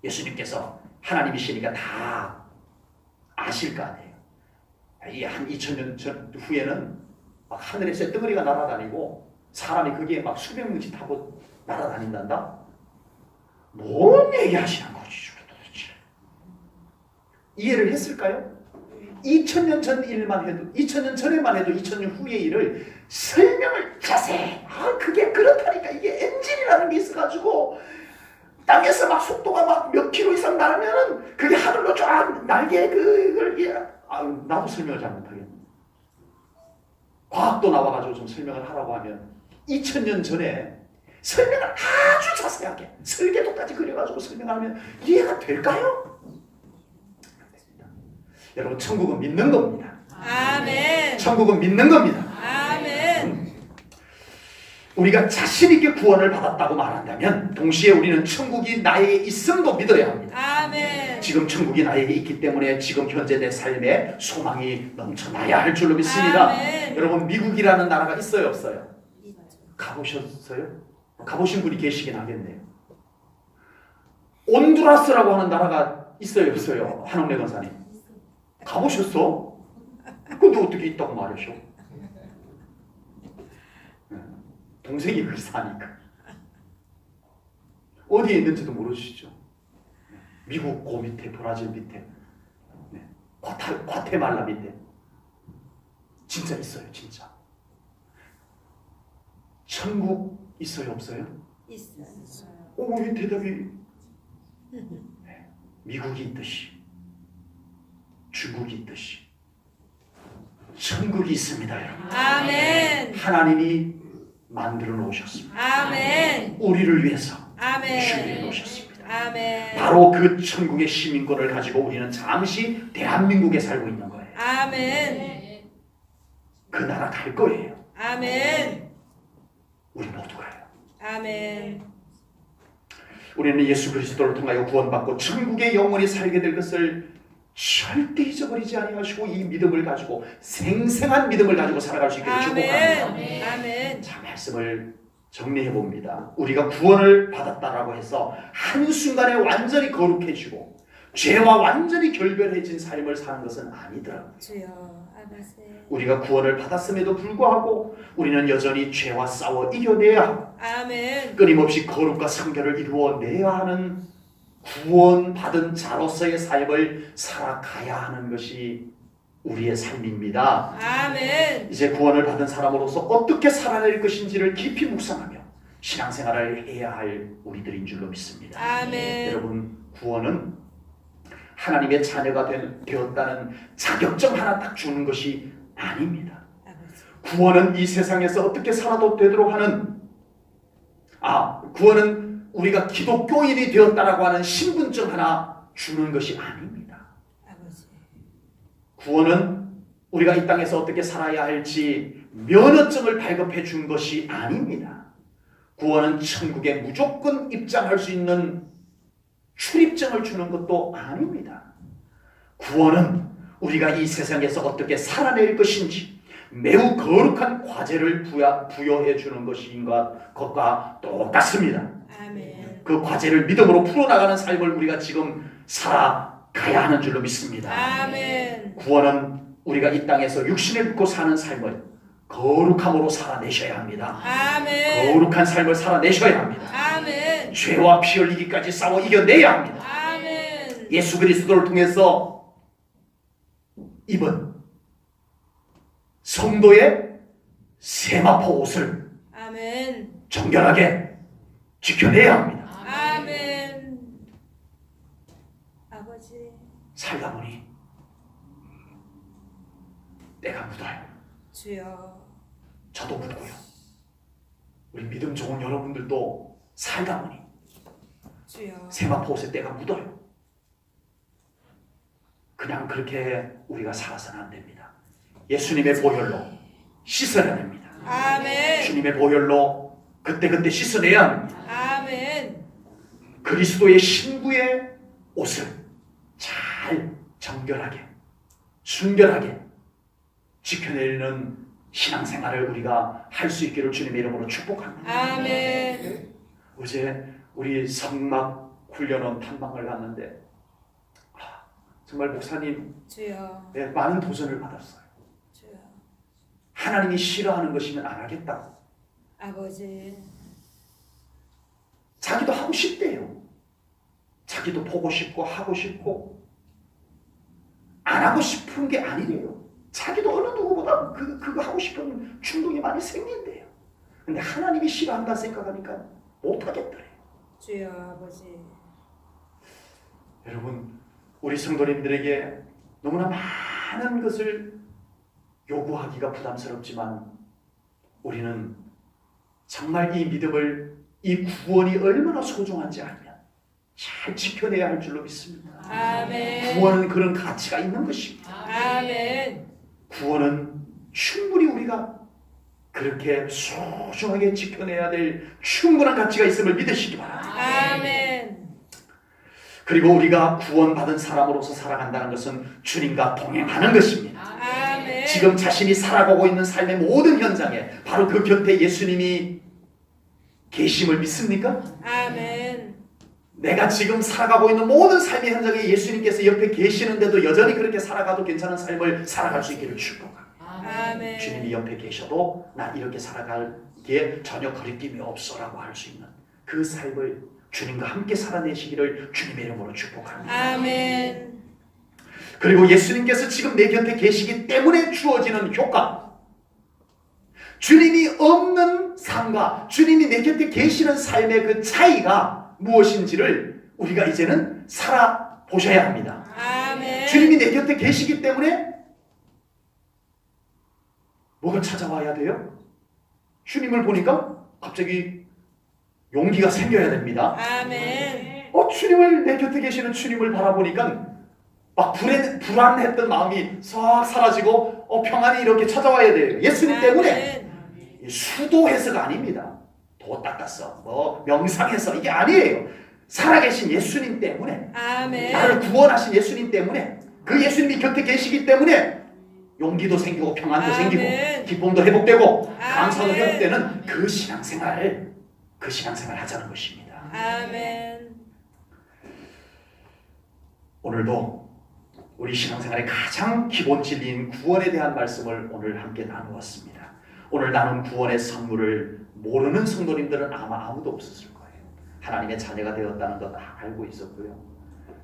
예수님께서 하나님이시니까 다 아실 거 아니에요. 이 한 2,000년 전 후에는 막 하늘에 쇳덩어리가 날아다니고 사람이 거기에 막 수백 명씩 타고 날아다닌단다? 뭔 얘기하시는 거지 도대체? 이해를 했을까요? 2000년 전 일만 해도 2000년 전에만 해도 2000년 후의 일을 설명을 자세히 그게 그렇다니까. 이게 엔진이라는 게 있어가지고 땅에서 막 속도가 막 몇 킬로 이상 나면은 그게 하늘로 쫙 날개 그걸 나도 설명을 잘 못하겠네. 과학도 나와가지고 좀 설명을 하라고 하면 2000년 전에 설명을 아주 자세하게 설계도까지 그려가지고 설명하면 이해가 될까요? 여러분 천국은 믿는 겁니다. 아멘. 천국은 믿는 겁니다. 아멘. 우리가 자신 있게 구원을 받았다고 말한다면 동시에 우리는 천국이 나에게 있음도 믿어야 합니다. 아멘. 지금 천국이 나에게 있기 때문에 지금 현재 내 삶에 소망이 넘쳐나야 할 줄로 믿습니다. 아멘. 여러분 미국이라는 나라가 있어요 없어요? 가보셨어요? 가보신 분이 계시긴 하겠네요. 온두라스라고 하는 나라가 있어요 없어요? 한옥래 권사님 가보셨어? 근데 어떻게 있다고 말하셔? 동생이 거기 사니까 어디에 있는지도 모르시죠? 미국 그 밑에 브라질 밑에 과테말라 밑에 진짜 있어요 진짜. 천국 있어요 없어요? 있어요. 이 대답이 미국이 있듯이 중국이 있듯이 천국이 있습니다 여러분. 아멘. 하나님이 만들어 놓으셨습니다. 아멘. 우리를 위해서 아멘. 준비해 놓으셨습니다. 아멘. 바로 그 천국의 시민권을 가지고 우리는 잠시 대한민국에 살고 있는 거예요. 아멘. 그 나라 갈 거예요. 아멘. 우리 모두 가요. 아멘. 우리는 예수 그리스도를 통하여 구원받고 천국에 영원히 살게 될 것을 절대 잊어버리지 아니하시고 이 믿음을 가지고 생생한 믿음을 가지고 살아갈 수 있기를 축복합니다. 아멘. 아멘. 자, 말씀을 정리해 봅니다. 우리가 구원을 받았다라고 해서 한순간에 완전히 거룩해지고 죄와 완전히 결별해진 삶을 사는 것은 아니더라고요. 주여. 아버지. 우리가 구원을 받았음에도 불구하고 우리는 여전히 죄와 싸워 이겨내야 하고 아멘. 끊임없이 거룩과 성결을 이루어내야 하는 구원받은 자로서의 삶을 살아가야 하는 것이 우리의 삶입니다. 아멘. 이제 구원을 받은 사람으로서 어떻게 살아낼 것인지를 깊이 묵상하며 신앙생활을 해야 할 우리들인 줄로 믿습니다. 아멘. 여러분 구원은 하나님의 자녀가 되었다는 자격증 하나 딱 주는 것이 아닙니다. 아버지. 구원은 이 세상에서 어떻게 살아도 되도록 하는 구원은 우리가 기독교인이 되었다라고 하는 신분증 하나 주는 것이 아닙니다. 아버지. 구원은 우리가 이 땅에서 어떻게 살아야 할지 면허증을 발급해 준 것이 아닙니다. 구원은 천국에 무조건 입장할 수 있는 출입증을 주는 것도 아닙니다. 구원은 우리가 이 세상에서 어떻게 살아낼 것인지 매우 거룩한 과제를 부여해 주는 것인 것과 똑같습니다. 아멘. 그 과제를 믿음으로 풀어나가는 삶을 우리가 지금 살아가야 하는 줄로 믿습니다. 아멘. 구원은 우리가 이 땅에서 육신을 믿고 사는 삶을 거룩함으로 살아내셔야 합니다. 아멘. 거룩한 삶을 살아내셔야 합니다. 아멘. 죄와 피 흘리기까지 싸워 이겨내야 합니다. 아멘. 예수 그리스도를 통해서 입은 성도의 세마포 옷을 아멘. 정결하게 지켜내야 합니다. 아멘. 아버지. 살다 보니 때가 묻어요. 주여. 저도 묻고요. 우리 믿음 좋은 여러분들도 살다 보니 주여. 세마포 옷에 때가 묻어요. 그냥 그렇게 우리가 살아서는 안 됩니다. 예수님의 보혈로 씻어야 됩니다. 아멘. 주님의 보혈로 그때그때 씻어내야 합니다. 아멘. 그리스도의 신부의 옷을 잘 정결하게 순결하게 지켜내는 신앙생활을 우리가 할 수 있기를 주님의 이름으로 축복합니다. 아멘. 어제 우리 성막 훈련원 탐방을 갔는데 정말 목사님 주여. 많은 도전을 받았어요. 주여. 하나님이 싫어하는 것이면 안 하겠다고. 아버지. 자기도 하고 싶대요. 자기도 보고 싶고 하고 싶고 안 하고 싶은 게 아니래요. 자기도 어느 누구보다 그거 하고 싶은 충동이 많이 생긴대요. 근데 하나님이 싫어한다 생각하니까 못하겠더래요. 주여 아버지. 여러분, 우리 성도님들에게 너무나 많은 것을 요구하기가 부담스럽지만 우리는 정말 이 믿음을, 이 구원이 얼마나 소중한지 알면 잘 지켜내야 할 줄로 믿습니다. 아멘. 구원은 그런 가치가 있는 것입니다. 아멘. 구원은 충분히 우리가 그렇게 소중하게 지켜내야 될 충분한 가치가 있음을 믿으시기 바랍니다. 아멘. 그리고 우리가 구원받은 사람으로서 살아간다는 것은 주님과 동행하는 것입니다. 아멘. 지금 자신이 살아가고 있는 삶의 모든 현장에 바로 그 곁에 예수님이 계심을 믿습니까? 아멘. 내가 지금 살아가고 있는 모든 삶의 현장에 예수님께서 옆에 계시는데도 여전히 그렇게 살아가도 괜찮은 삶을 살아갈 수 있기를 축복합니다. 아멘. 주님이 옆에 계셔도 나 이렇게 살아가기에 전혀 거리낌이 없어라고 할 수 있는 그 삶을 주님과 함께 살아내시기를 주님의 이름으로 축복합니다. 아멘. 그리고 예수님께서 지금 내 곁에 계시기 때문에 주어지는 효과, 주님이 없는 삶과 주님이 내 곁에 계시는 삶의 그 차이가 무엇인지를 우리가 이제는 살아보셔야 합니다. 아멘. 주님이 내 곁에 계시기 때문에 뭐가 찾아와야 돼요? 주님을 보니까 갑자기 용기가 생겨야 됩니다. 아멘. 주님을, 내 곁에 계시는 주님을 바라보니까 막 불안했던 마음이 싹 사라지고 평안이 이렇게 찾아와야 돼요. 예수님 때문에. 수도해서가 아닙니다. 도 닦았어, 뭐 명상해서 이게 아니에요. 살아계신 예수님 때문에, 아멘. 나를 구원하신 예수님 때문에, 그 예수님이 곁에 계시기 때문에 용기도 생기고 평안도 아멘. 생기고 기쁨도 회복되고 감사도 아멘. 회복되는 그 신앙생활 하자는 것입니다. 아멘. 오늘도 우리 신앙생활의 가장 기본 진리인 구원에 대한 말씀을 오늘 함께 나누었습니다. 오늘 나눈 구원의 선물을 모르는 성도님들은 아마 아무도 없었을 거예요. 하나님의 자녀가 되었다는 것 다 알고 있었고요.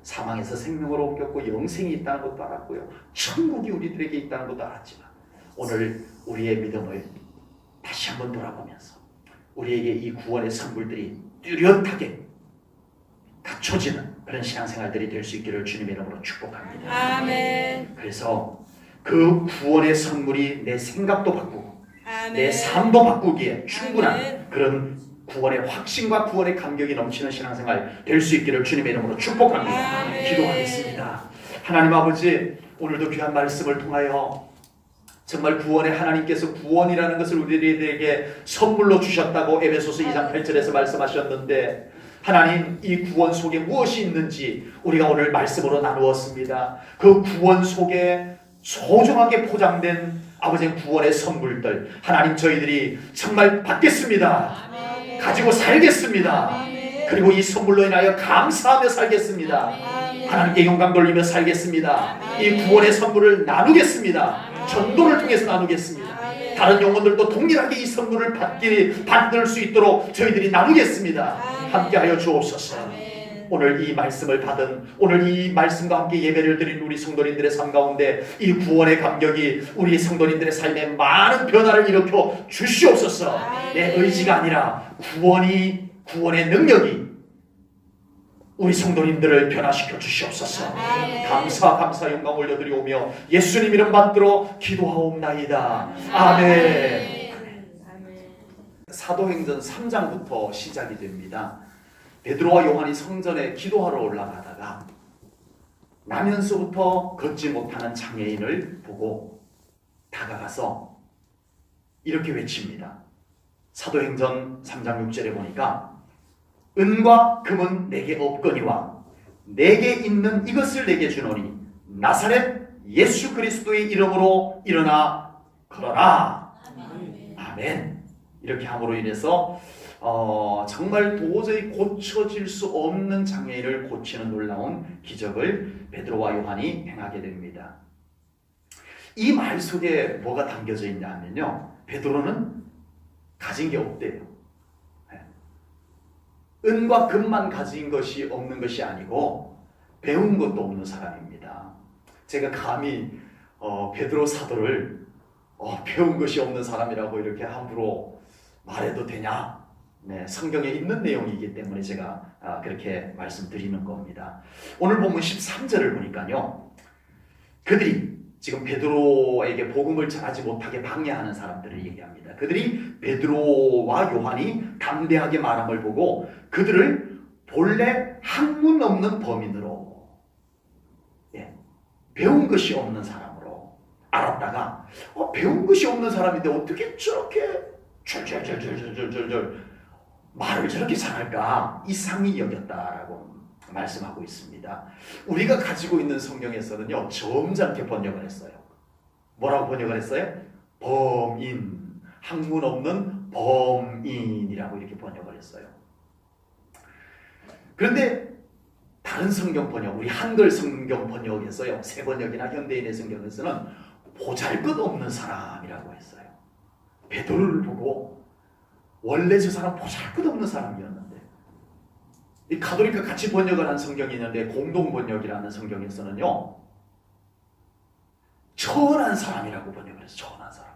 사망에서 생명으로 옮겼고 영생이 있다는 것도 알았고요. 천국이 우리들에게 있다는 것도 알았지만 오늘 우리의 믿음을 다시 한번 돌아보면서 우리에게 이 구원의 선물들이 뚜렷하게 갖춰지는 그런 신앙생활들이 될 수 있기를 주님의 이름으로 축복합니다. 아멘. 그래서 그 구원의 선물이 내 생각도 바꾸고 아멘. 내 삶도 바꾸기에 충분한 아멘. 그런 구원의 확신과 구원의 감격이 넘치는 신앙생활 될 수 있기를 주님의 이름으로 축복합니다. 아멘. 기도하겠습니다. 하나님 아버지, 오늘도 귀한 말씀을 통하여 정말 구원의 하나님께서 구원이라는 것을 우리들에게 선물로 주셨다고 에베소서 2장 8절에서 말씀하셨는데, 하나님, 이 구원 속에 무엇이 있는지 우리가 오늘 말씀으로 나누었습니다. 그 구원 속에 소중하게 포장된 아버지 구원의 선물들, 하나님, 저희들이 정말 받겠습니다. 아멘. 가지고 살겠습니다. 아멘. 그리고 이 선물로 인하여 감사하며 살겠습니다. 아멘. 하나님께 영광 돌리며 살겠습니다. 이 구원의 선물을 나누겠습니다. 전도를 통해서 나누겠습니다. 아멘. 다른 영혼들도 동일하게 이 선물을 받을 수 있도록 저희들이 나누겠습니다. 아멘. 함께하여 주옵소서. 아멘. 오늘 이 말씀을 받은, 오늘 이 말씀과 함께 예배를 드린 우리 성도님들의 삶 가운데 이 구원의 감격이 우리 성도님들의 삶에 많은 변화를 일으켜 주시옵소서. 내 의지가 아니라 구원의 능력이 우리 성도님들을 변화시켜 주시옵소서. 감사 영광 올려드리오며 예수님 이름 받들어 기도하옵나이다. 아멘. 사도행전 3장부터 시작이 됩니다. 베드로와 요한이 성전에 기도하러 올라가다가 나면서부터 걷지 못하는 장애인을 보고 다가가서 이렇게 외칩니다. 사도행전 3장 6절에 보니까 은과 금은 내게 없거니와 내게 있는 이것을 내게 주노니 나사렛 예수 그리스도의 이름으로 일어나 걸어라. 아멘. 이렇게 함으로 인해서 정말 도저히 고쳐질 수 없는 장애인을 고치는 놀라운 기적을 베드로와 요한이 행하게 됩니다. 이 말 속에 뭐가 담겨져 있냐면요, 베드로는 가진 게 없대요. 은과 금만 가진 것이 없는 것이 아니고 배운 것도 없는 사람입니다. 제가 감히 베드로 사도를 배운 것이 없는 사람이라고 이렇게 함부로 말해도 되냐? 네, 성경에 있는 내용이기 때문에 제가 그렇게 말씀드리는 겁니다. 오늘 본문 13절을 보니까요, 그들이 지금 베드로에게 복음을 전하지 못하게 방해하는 사람들을 얘기합니다. 그들이 베드로와 요한이 담대하게 말함을 보고 그들을 본래 학문 없는 범인으로, 배운 것이 없는 사람으로 알았다가 배운 것이 없는 사람인데 어떻게 저렇게 절절절절절절 말을 저렇게 잘할까 이상히 여겼다라고 말씀하고 있습니다. 우리가 가지고 있는 성경에서는요, 점잖게 번역을 했어요. 뭐라고 번역을 했어요? 범인, 학문 없는 범인이라고 이렇게 번역을 했어요. 그런데 다른 성경 번역, 우리 한글 성경 번역에서요, 새 번역이나 현대인의 성경에서는 보잘것없는 사람이라고 했어요. 베드로를 보고 원래 저 사람 보잘것없는 사람이었는데, 이 가톨릭과 같이 번역을 한 성경이 있는데 공동 번역이라는 성경에서는요, 천한 사람이라고 번역을 했어요. 천한 사람.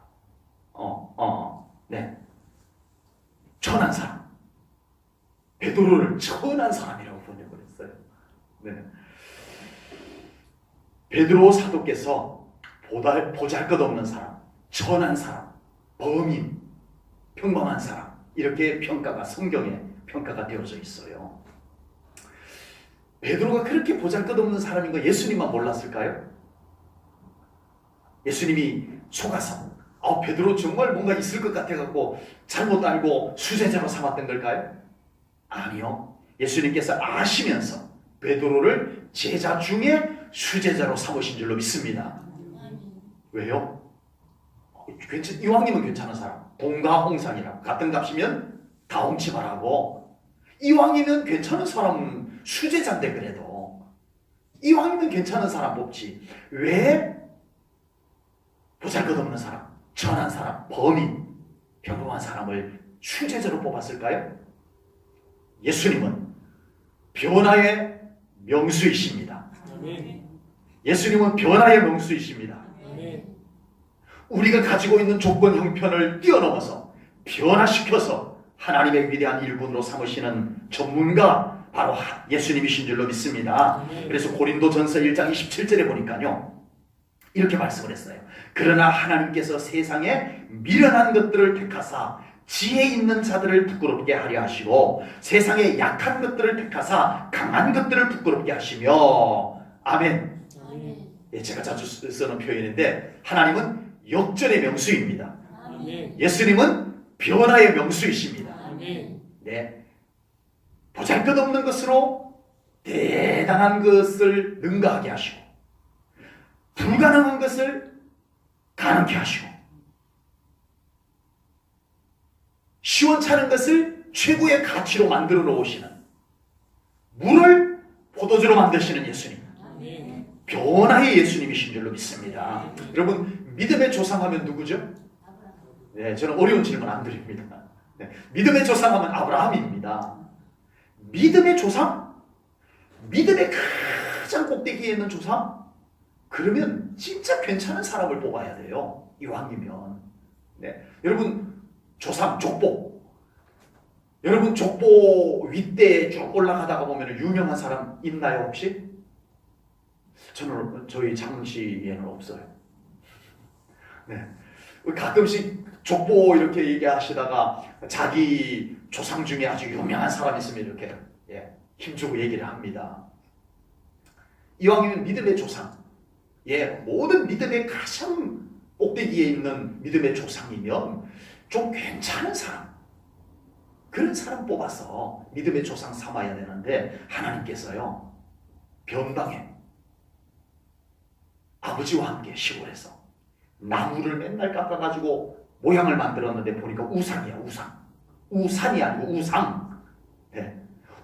네. 천한 사람. 베드로를 천한 사람이라고 번역을 했어요. 네. 베드로 사도께서 보잘것없는 사람, 천한 사람, 범인, 평범한 사람, 이렇게 평가가 성경에 평가가 되어져 있어요. 베드로가 그렇게 보잘것없는 사람인 거 예수님만 몰랐을까요? 예수님이 속아서 베드로 정말 뭔가 있을 것 같아갖고 잘못 알고 수제자로 삼았던 걸까요? 아니요. 예수님께서 아시면서 베드로를 제자 중에 수제자로 삼으신 줄로 믿습니다. 왜요? 이왕이면 괜찮은 사람, 동가홍상이라고, 같은 값이면 다 훔치말하고, 이왕이면 괜찮은 사람은 수제자인데 그래도 이왕이면 괜찮은 사람 뽑지 왜 보잘것없는 사람, 천한 사람, 범인, 평범한 사람을 수제자로 뽑았을까요? 예수님은 변화의 명수이십니다. 예수님은 변화의 명수이십니다. 우리가 가지고 있는 조건 형편을 뛰어넘어서 변화시켜서 하나님의 위대한 일꾼으로 삼으시는 전문가, 바로 예수님이신 줄로 믿습니다. 그래서 고린도전서 1장 27절에 보니까요, 이렇게 말씀을 했어요. 그러나 하나님께서 세상에 미련한 것들을 택하사 지혜 있는 자들을 부끄럽게 하려 하시고 세상에 약한 것들을 택하사 강한 것들을 부끄럽게 하시며. 아멘. 제가 자주 쓰는 표현인데, 하나님은 역전의 명수입니다. 예수님은 변화의 명수이십니다. 네. 보잘것없는 것으로 대단한 것을 능가하게 하시고, 불가능한 것을 가능케 하시고, 시원찮은 것을 최고의 가치로 만들어 놓으시는, 물을 포도주로 만드시는 예수님, 변화의 예수님이신 줄로 믿습니다. 여러분, 믿음의 조상하면 누구죠? 네, 저는 어려운 질문 안 드립니다. 네, 믿음의 조상하면 아브라함입니다. 믿음의 조상? 믿음의 가장 꼭대기에 있는 조상? 그러면 진짜 괜찮은 사람을 뽑아야 돼요. 이왕이면. 네. 여러분, 조상, 족보. 여러분, 족보 윗대에 쭉 올라가다가 보면 유명한 사람 있나요, 혹시? 저희 장시에는 없어요. 네. 가끔씩 족보 이렇게 얘기하시다가 자기 조상 중에 아주 유명한 사람이 있으면 이렇게 힘주고 얘기를 합니다. 이왕이면 믿음의 조상, 모든 믿음의 가장 꼭대기에 있는 믿음의 조상이면 좀 괜찮은 사람, 그런 사람 뽑아서 믿음의 조상 삼아야 되는데, 하나님께서요, 변방에 아버지와 함께 시골에서 나무를 맨날 깎아가지고 모양을 만들었는데 보니까 우상이야, 우상. 우산이 아니고 우상. 네.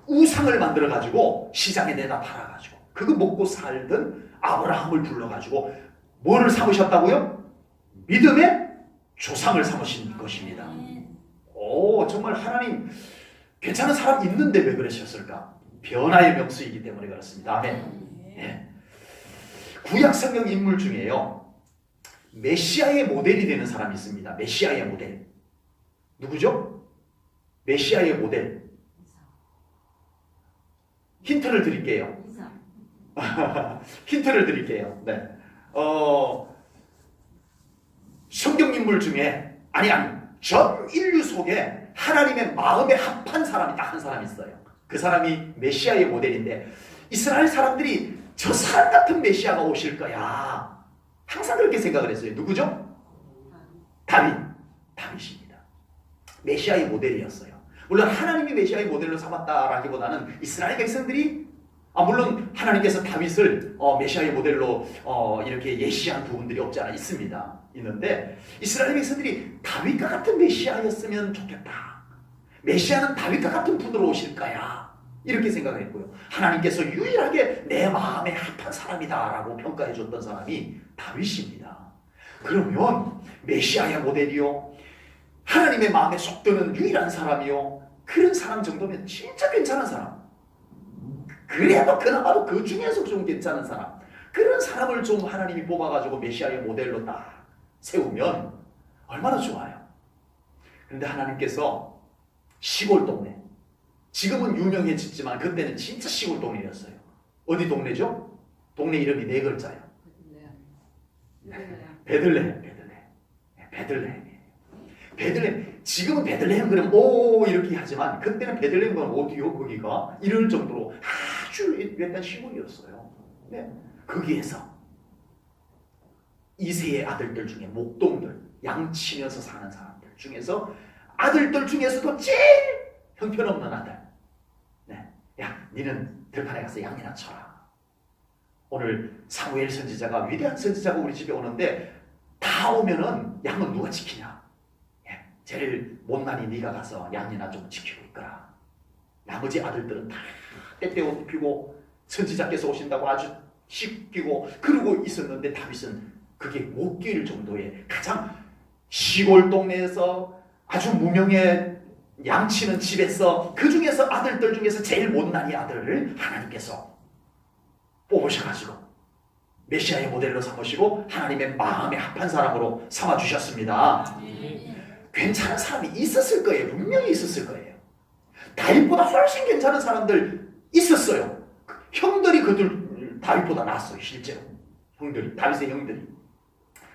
우상을 만들어가지고 시장에 내다 팔아가지고 그거 먹고 살던 아브라함을 불러가지고 뭐를 삼으셨다고요? 믿음의 조상을 삼으신 것입니다. 정말 하나님 괜찮은 사람 있는데 왜 그러셨을까? 변화의 명수이기 때문에 그렇습니다. 아멘. 예. 구약 성경 인물 중에요, 메시아의 모델이 되는 사람이 있습니다. 메시아의 모델. 누구죠? 메시아의 모델. 힌트를 드릴게요. 힌트를 드릴게요. 네. 성경 인물 중에 전 인류 속에 하나님의 마음에 합한 사람이 딱 한 사람이 있어요. 그 사람이 메시아의 모델인데, 이스라엘 사람들이 저 사람 같은 메시아가 오실 거야, 항상 그렇게 생각을 했어요. 누구죠? 다윗입니다. 메시아의 모델이었어요. 물론 하나님이 메시아의 모델로 삼았다라기보다는 이스라엘 백성들이, 물론 하나님께서 다윗을 메시아의 모델로 이렇게 예시한 부분들이 없지 않아 있는데, 이스라엘 백성들이 다윗과 같은 메시아였으면 좋겠다, 메시아는 다윗과 같은 분으로 오실 거야, 이렇게 생각했고요. 하나님께서 유일하게 내 마음에 합한 사람이다라고 평가해 줬던 사람이 다윗입니다. 그러면 메시아의 모델이요, 하나님의 마음에 쏙 드는 유일한 사람이요, 그런 사람 정도면 진짜 괜찮은 사람, 그래도 그나마도 그 중에서 좀 괜찮은 사람, 그런 사람을 좀 하나님이 뽑아가지고 메시아의 모델로 딱 세우면 얼마나 좋아요. 그런데 하나님께서 시골 동네, 지금은 유명해졌지만 그때는 진짜 시골 동네였어요. 어디 동네죠? 동네 이름이 4글자예요. 베들레헴. 지금은 베들레헴 그러면 이렇게 하지만, 그때는 베들레헴 그러면 어디요 거기가? 이럴 정도로 아주 일단 시골이었어요. 네. 거기에서 이세의 아들들 중에, 목동들, 양치면서 사는 사람들 중에서, 아들들 중에서도 제일 형편없는 아들. 네. 야, 니는 들판에 가서 양이나 쳐라. 오늘 사무엘 선지자가, 위대한 선지자가 우리 집에 오는데, 다 오면은 양은 누가 지키냐? 예, 제일 못난이 네가 가서 양이나 좀 지키고 있거라. 나머지 아들들은 다 때때 옷 입히고 선지자께서 오신다고 아주 씻기고 그러고 있었는데, 다윗은 그게 못 끼일 정도의 가장 시골 동네에서 아주 무명의 양치는 집에서, 그 중에서 아들들 중에서 제일 못난이 아들을 하나님께서 뽑으셔가지고 메시아의 모델로 삼으시고 하나님의 마음에 합한 사람으로 삼아주셨습니다. 괜찮은 사람이 있었을 거예요. 분명히 있었을 거예요. 다윗보다 훨씬 괜찮은 사람들 있었어요. 형들이 그들 다윗보다 낫어요. 실제로 형들이, 다윗의 형들이.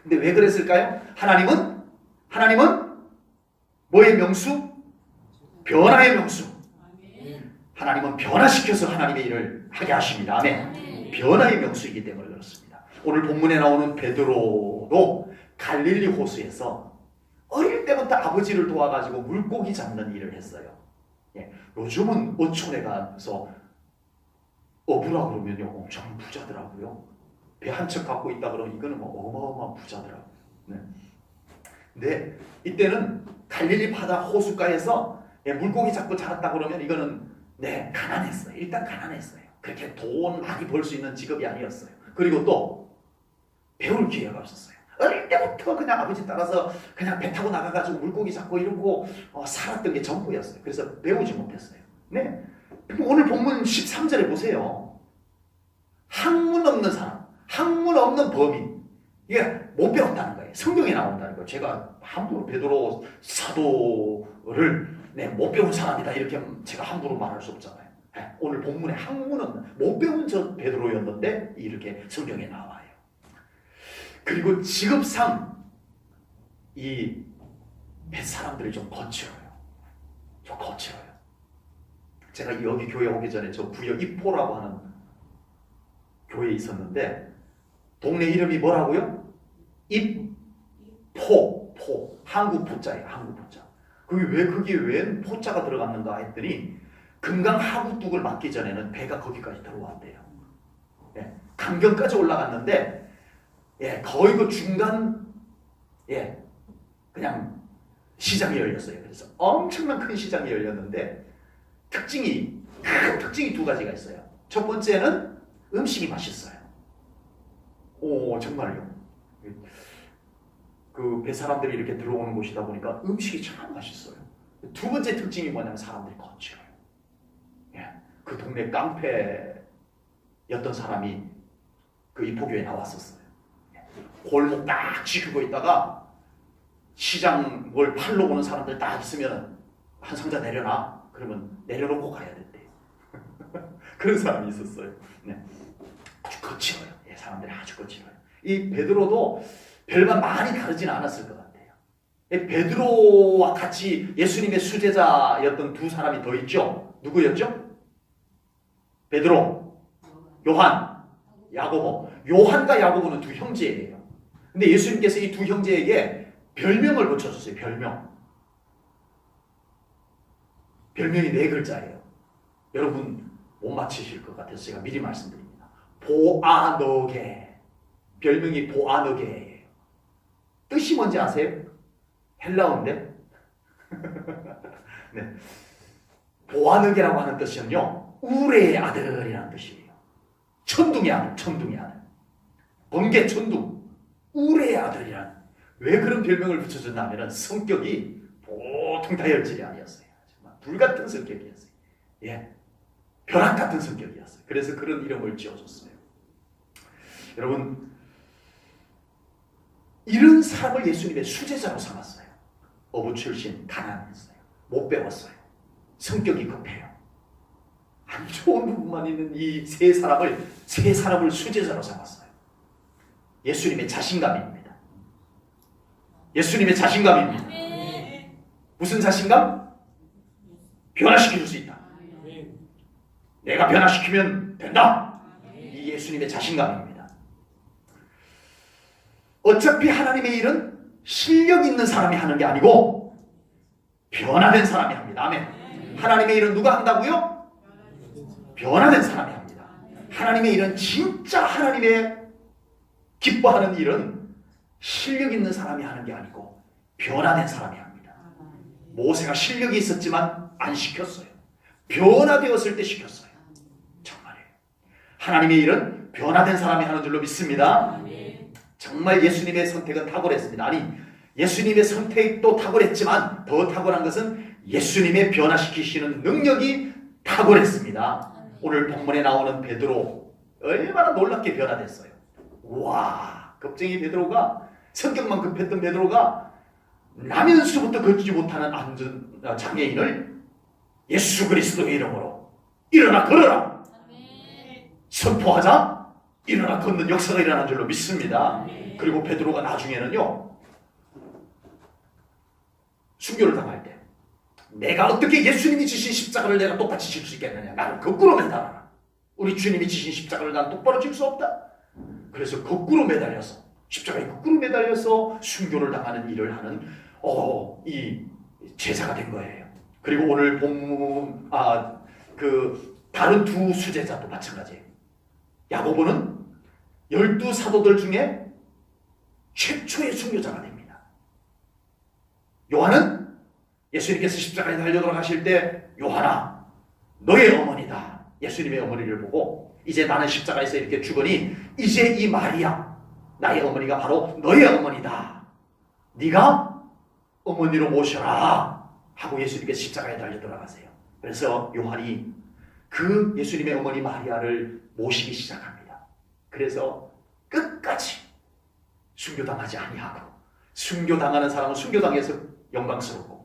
근데 왜 그랬을까요? 하나님은 뭐의 명수? 변화의 명수. 하나님은 변화시켜서 하나님의 일을 하게 하십니다. 아멘. 변화의 명수이기 때문에 그렇습니다. 오늘 본문에 나오는 베드로도 갈릴리 호수에서 어릴 때부터 아버지를 도와가지고 물고기 잡는 일을 했어요. 예, 요즘은 어촌에 가서 어부라 그러면요 엄청 부자더라고요. 배 한 척 갖고 있다 그러면 이거는 뭐 어마어마한 부자더라고요. 네. 근데 이때는 갈릴리 바다 호숫가에서 물고기 잡고 자랐다 그러면 이거는 가난했어요. 일단 가난했어요. 그렇게 돈 많이 벌 수 있는 직업이 아니었어요. 그리고 또 배울 기회가 없었어요. 어릴 때부터 그냥 아버지 따라서 그냥 배 타고 나가가지고 물고기 잡고 이러고 살았던 게 전부였어요. 그래서 배우지 못했어요. 네. 오늘 본문 13절에 보세요. 학문 없는 사람, 학문 없는 범인, 이게 못 배웠다는 거예요. 성경에 나온다는 거예요. 제가 함부로 베드로 사도를 못 배운 사람이다 이렇게 제가 함부로 말할 수 없잖아요. 오늘 본문에 학문은 못 배운 저 베드로였는데 이렇게 성경에 나와요. 그리고 직업상 이 사람들이 좀 거칠어요. 제가 여기 교회 오기 전에 저 부여 이포라고 하는 교회에 있었는데, 동네 이름이 뭐라고요? 입포, 한국 포자예요. 한국 포자. 거기에 왜 포자가 들어갔는가 했더니, 금강 하구둑을 맞기 전에는 배가 거기까지 들어왔대요. 예, 강경까지 올라갔는데, 거의 그 중간, 그냥 시장이 열렸어요. 그래서 엄청난 큰 시장이 열렸는데, 큰 특징이 2가지가 있어요. 첫 번째는 음식이 맛있어요. 정말요. 그 배 사람들이 이렇게 들어오는 곳이다 보니까 음식이 참 맛있어요. 두 번째 특징이 뭐냐면 사람들이 거칠어요. 예, 그 동네 깡패였던 사람이 그 이포교에 나왔었어요. 예, 골목 딱 지키고 있다가 시장 뭘 팔러 오는 사람들 딱 있으면 한 상자 내려놔. 그러면 내려놓고 가야 된대. 그런 사람이 있었어요. 네. 아주 거칠어요. 예, 사람들이 아주 거칠어요. 이 베드로도 별반 많이 다르진 않았을 것 같아요. 베드로와 같이 예수님의 수제자였던 두 사람이 더 있죠. 누구였죠? 베드로, 요한, 야고보. 요한과 야고보는 두 형제예요. 근데 예수님께서 이 두 형제에게 별명을 붙여줬어요. 별명이 4글자예요. 여러분 못 맞히실 것 같아서 제가 미리 말씀드립니다. 보아너게. 별명이 보아너게예요. 뜻이 뭔지 아세요? 헬라어인데? 네. 보아너게라고 하는 뜻은요, 우레의 아들이라는 뜻이에요. 천둥의 아들. 번개 천둥. 우레의 아들이라는. 왜 그런 별명을 붙여줬냐면 성격이 보통 다혈질이 아니었어요. 정말 불같은 성격이었어요. 예, 벼락 같은 성격이었어요. 그래서 그런 이름을 지어줬어요. 여러분, 이런 사람을 예수님의 수제자로 삼았어요. 어부 출신, 가난했어요. 못 배웠어요. 성격이 급해요. 안 좋은 부분만 있는 이 세 사람을 수제자로 삼았어요. 예수님의 자신감입니다. 예수님의 자신감입니다. 무슨 자신감? 변화시켜줄 수 있다. 내가 변화시키면 된다. 이 예수님의 자신감입니다. 어차피 하나님의 일은 실력 있는 사람이 하는 게 아니고 변화된 사람이 합니다. 아멘. 하나님의 일은 누가 한다고요? 변화된 사람이 합니다. 하나님의 일은 진짜 하나님의 기뻐하는 일은 실력 있는 사람이 하는 게 아니고 변화된 사람이 합니다. 모세가 실력이 있었지만 안 시켰어요. 변화되었을 때 시켰어요. 정말이에요. 하나님의 일은 변화된 사람이 하는 줄로 믿습니다. 정말 예수님의 선택은 탁월했습니다. 아니, 예수님의 선택도 탁월했지만 더 탁월한 것은 예수님의 변화시키시는 능력이 탁월했습니다. 오늘 본문에 나오는 베드로 얼마나 놀랍게 변화됐어요. 와, 겁쟁이 베드로가, 성격만 급했던 베드로가 나면서부터 걷지 못하는 장애인을 예수 그리스도의 이름으로 일어나 걸어라 선포하자 일어나 걷는 역사가 일어난 줄로 믿습니다. 그리고 베드로가 나중에는요, 순교를 당할 때 내가 어떻게 예수님이 지신 십자가를 내가 똑같이 질 수 있겠느냐. 나를 거꾸로 매달아라. 우리 주님이 지신 십자가를 난 똑바로 질 수 없다. 그래서 거꾸로 매달려서, 십자가에 거꾸로 매달려서 순교를 당하는 일을 하는 이 제자가 된 거예요. 그리고 오늘 본문 다른 두 수제자도 마찬가지예요. 야고보는 12사도들 중에 최초의 순교자가 됩니다. 요한은 예수님께서 십자가에 달려 돌아가실 때, 요한아, 너의 어머니다. 예수님의 어머니를 보고, 이제 나는 십자가에서 이렇게 죽으니 이제 이 마리아, 나의 어머니가 바로 너의 어머니다. 네가 어머니로 모셔라 하고 예수님께서 십자가에 달려 돌아가세요. 그래서 요한이 그 예수님의 어머니 마리아를 모시기 시작합니다. 그래서 끝까지 순교당하지 아니하고, 순교당하는 사람은 순교당해서 영광스럽고,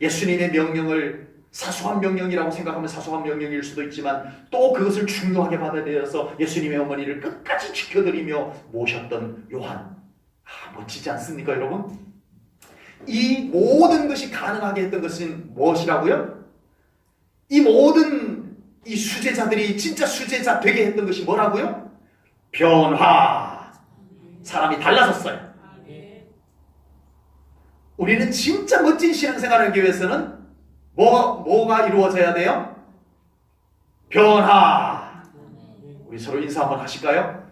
예수님의 명령을 사소한 명령이라고 생각하면 사소한 명령일 수도 있지만 또 그것을 중요하게 받아들여서 예수님의 어머니를 끝까지 지켜드리며 모셨던 요한. 멋지지 않습니까, 여러분? 이 모든 것이 가능하게 했던 것은 무엇이라고요? 이 모든 이 수제자들이 진짜 수제자 되게 했던 것이 뭐라고요? 변화. 사람이 달라졌어요. 우리는 진짜 멋진 신앙생활을 하기 위해서는 뭐가 이루어져야 돼요? 변화. 우리 서로 인사 한번 하실까요?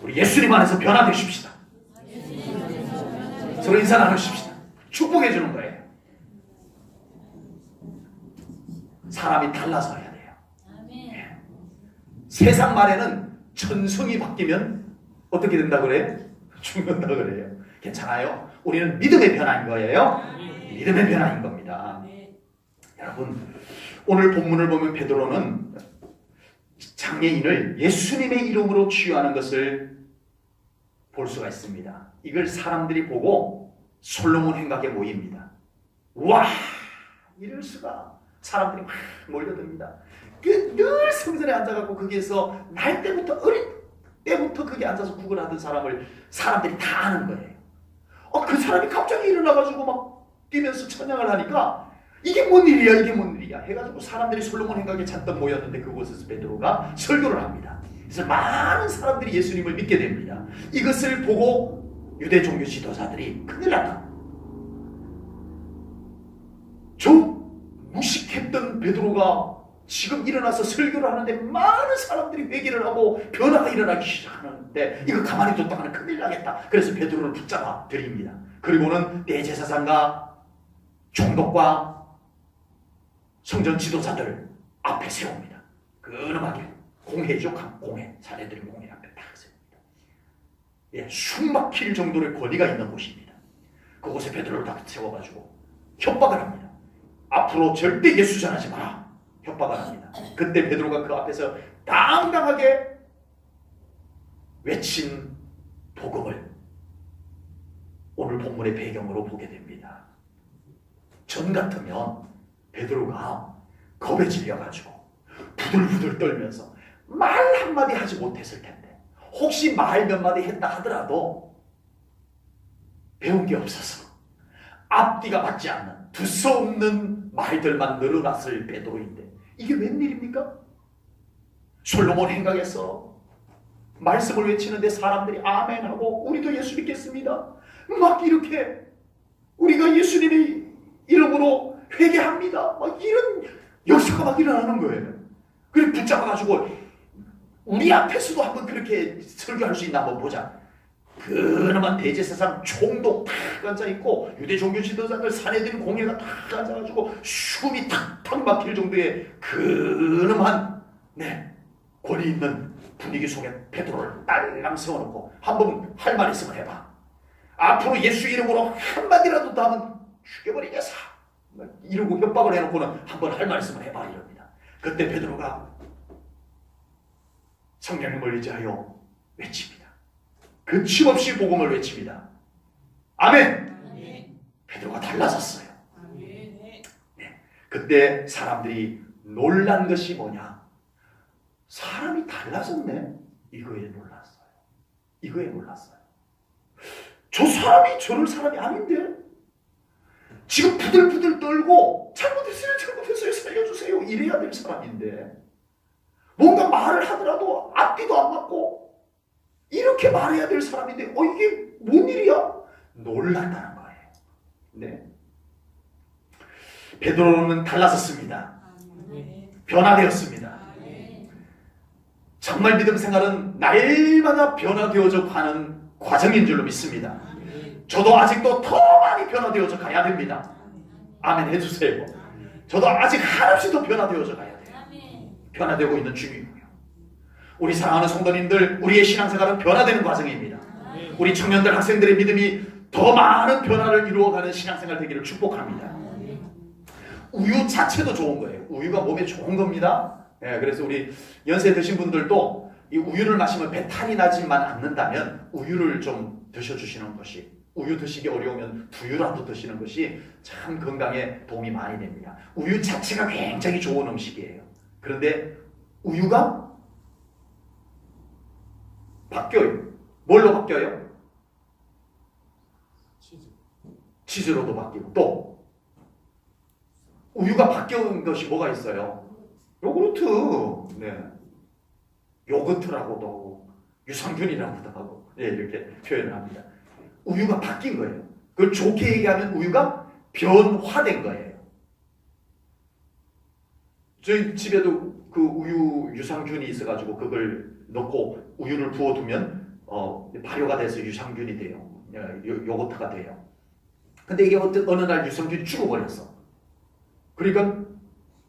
우리 예수님 안에서 변화되십시다. 서로 인사 나누십시다. 축복해 주는 거예요. 사람이 달라져야 돼요. 예. 세상 말에는 천성이 바뀌면 어떻게 된다 그래요? 죽는다 그래요. 괜찮아요. 우리는 믿음의 변화인 거예요. 믿음의 변화인 겁니다. 여러분, 오늘 본문을 보면 베드로는 장애인을 예수님의 이름으로 치유하는 것을 볼 수가 있습니다. 이걸 사람들이 보고 솔로몬 행각에 모입니다. 와, 이럴 수가. 사람들이 막 몰려듭니다. 늘 성전에 앉아갖고 거기에서 날 때부터 어린 때부터 거기 앉아서 구걸하던 사람을 사람들이 다 아는 거예요. 그 사람이 갑자기 일어나가지고 막 뛰면서 찬양을 하니까 이게 뭔 일이야, 이게 뭔 일이야 해가지고 사람들이 솔로몬 행각에 잔뜩 모였는데 그곳에서 베드로가 설교를 합니다. 그래서 많은 사람들이 예수님을 믿게 됩니다. 이것을 보고 유대 종교 지도자들이 큰일 났다. 저 무식했던 베드로가 지금 일어나서 설교를 하는데 많은 사람들이 회개를 하고 변화가 일어나기 시작하는데 이거 가만히 뒀다가는 큰일 나겠다. 그래서 베드로를 붙잡아 드립니다. 그리고는 대제사장과 총독과 성전 지도자들 앞에 세웁니다. 근엄하게 공회죠. 공회. 사내들이 공회 앞에 딱 세웁니다. 예, 숨 막힐 정도의 권위가 있는 곳입니다. 그곳에 베드로를 딱 세워가지고 협박을 합니다. 앞으로 절대 예수 전하지 마라. 협박을 합니다. 그때 베드로가 그 앞에서 당당하게 외친 복음을 오늘 본문의 배경으로 보게 됩니다. 전 같으면 베드로가 겁에 질려가지고 부들부들 떨면서 말 한마디 하지 못했을 텐데 혹시 말 몇 마디 했다 하더라도 배운 게 없어서 앞뒤가 맞지 않는 두서없는 말들만 늘어났을 베드로인데 이게 웬일입니까? 솔로몬 행각에서 말씀을 외치는데 사람들이 아멘하고 우리도 예수 믿겠습니다. 막 이렇게 우리가 예수님의 이름으로 회개합니다. 막 이런 역사가 막 일어나는 거예요. 그래 붙잡아가지고 우리 앞에서도 한번 그렇게 설교할 수 있나 한번 보자. 그나마 대제사장 총독 탁 앉아있고 유대 종교 지도자들 사내들 공회가 탁 앉아가지고 숨이 탁탁 막힐 정도의 근엄한 권위 있는 분위기 속에 베드로를 딸랑 세워놓고 한번 할 말 있으면 해봐. 앞으로 예수 이름으로 한마디라도 더 하면 죽여버리겠어. 이러고 협박을 해놓고는 한번 할 말 있으면 해봐 이럽니다. 그때 베드로가 성령을 의지하여 외칩니다. 거침없이 복음을 외칩니다. 아멘. 베드로가 달라졌어요. 네. 그때 사람들이 놀란 것이 뭐냐? 사람이 달라졌네. 이거에 놀랐어요. 이거에 놀랐어요. 저 사람이 저럴 사람이 아닌데 지금 부들부들 떨고 잘못했어요 살려주세요 이래야 될 사람인데 뭔가 말을 하더라도 앞뒤도 안 맞고 이렇게 말해야 될 사람인데 이게 뭔 일이야? 놀랐다는 거예요. 네. 베드로는 달라졌습니다. 변화되었습니다. 정말 믿음 생활은 날마다 변화되어져 가는 과정인 줄로 믿습니다. 저도 아직도 더 많이 변화되어져 가야 됩니다. 아멘 해주세요. 저도 아직 한없이 더 변화되어져 가야 돼요. 변화되고 있는 중이고요. 우리 사랑하는 성도님들, 우리의 신앙생활은 변화되는 과정입니다. 우리 청년들, 학생들의 믿음이 더 많은 변화를 이루어가는 신앙생활 되기를 축복합니다. 우유 자체도 좋은 거예요. 우유가 몸에 좋은 겁니다. 그래서 우리 연세 드신 분들도 이 우유를 마시면 배탈이 나지만 않는다면 우유를 좀 드셔주시는 것이, 우유 드시기 어려우면 두유라도 드시는 것이 참 건강에 도움이 많이 됩니다. 우유 자체가 굉장히 좋은 음식이에요. 그런데 우유가 바뀌어요. 뭘로 바뀌어요? 치즈로도 바뀌고 또 우유가 바뀌는 것이 뭐가 있어요? 요구르트. 네. 요거트라고도 하고 유산균이라고도 하고 이렇게 표현을 합니다. 우유가 바뀐 거예요. 그걸 좋게 얘기하면 우유가 변화된 거예요. 저희 집에도 그 우유 유산균이 있어가지고 그걸 넣고 우유를 부어두면 발효가 돼서 유산균이 돼요. 요거트가 돼요. 근데 이게 어느 날 유산균이 죽어버렸어. 그러니까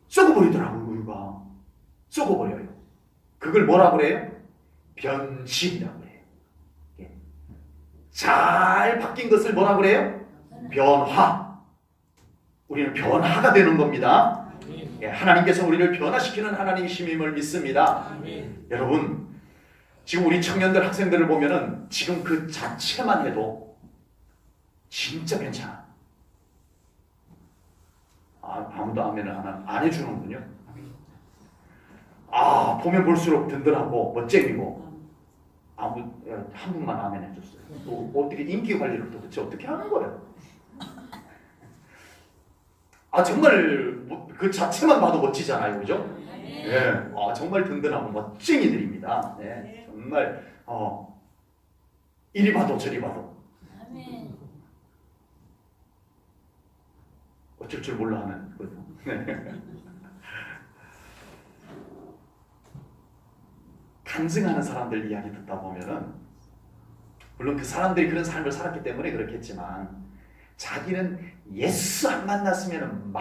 썩어버리더라고요. 우유가 썩어버려요. 그걸 뭐라 그래요? 변심이라고 해요. 잘 바뀐 것을 뭐라 그래요? 변화. 우리는 변화가 되는 겁니다. 예, 하나님께서 우리를 변화시키는 하나님이심을 믿습니다. 여러분, 지금 우리 청년들 학생들을 보면은 지금 그 자체만 해도 진짜 괜찮아. 아무도 아멘을 안 해주는군요. 보면 볼수록 든든하고 멋쟁이고. 한 분만 아멘 해줬어요. 어떻게 인기 관리를 도대체 어떻게 하는 거예요? 정말 그 자체만 봐도 멋지잖아요, 그죠? 네, 정말 든든하고 멋쟁이들입니다. 네, 정말 이리 봐도 저리 봐도 어쩔 줄 몰라 하는 거죠. 간증하는 사람들 이야기 듣다 보면은 물론 그 사람들이 그런 삶을 살았기 때문에 그렇겠지만 자기는 예수 안 만났으면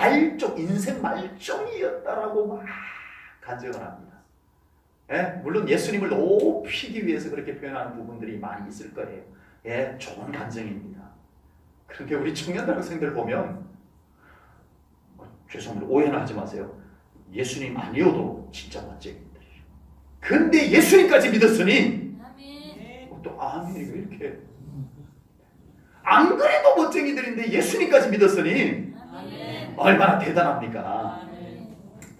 인생 말종이었다라고 막 간증을 합니다. 예? 물론 예수님을 높이기 위해서 그렇게 표현하는 부분들이 많이 있을 거예요. 예, 좋은 간증입니다. 그런데 우리 청년들 학생들 보면 죄송합니다. 오해는 하지 마세요. 예수님 아니어도 진짜 멋쟁이들이에요. 근데 예수님까지 믿었으니 또 아멘이 왜 이렇게 안 그래도 멋쟁이들인데 예수님까지 믿었으니 얼마나 대단합니까?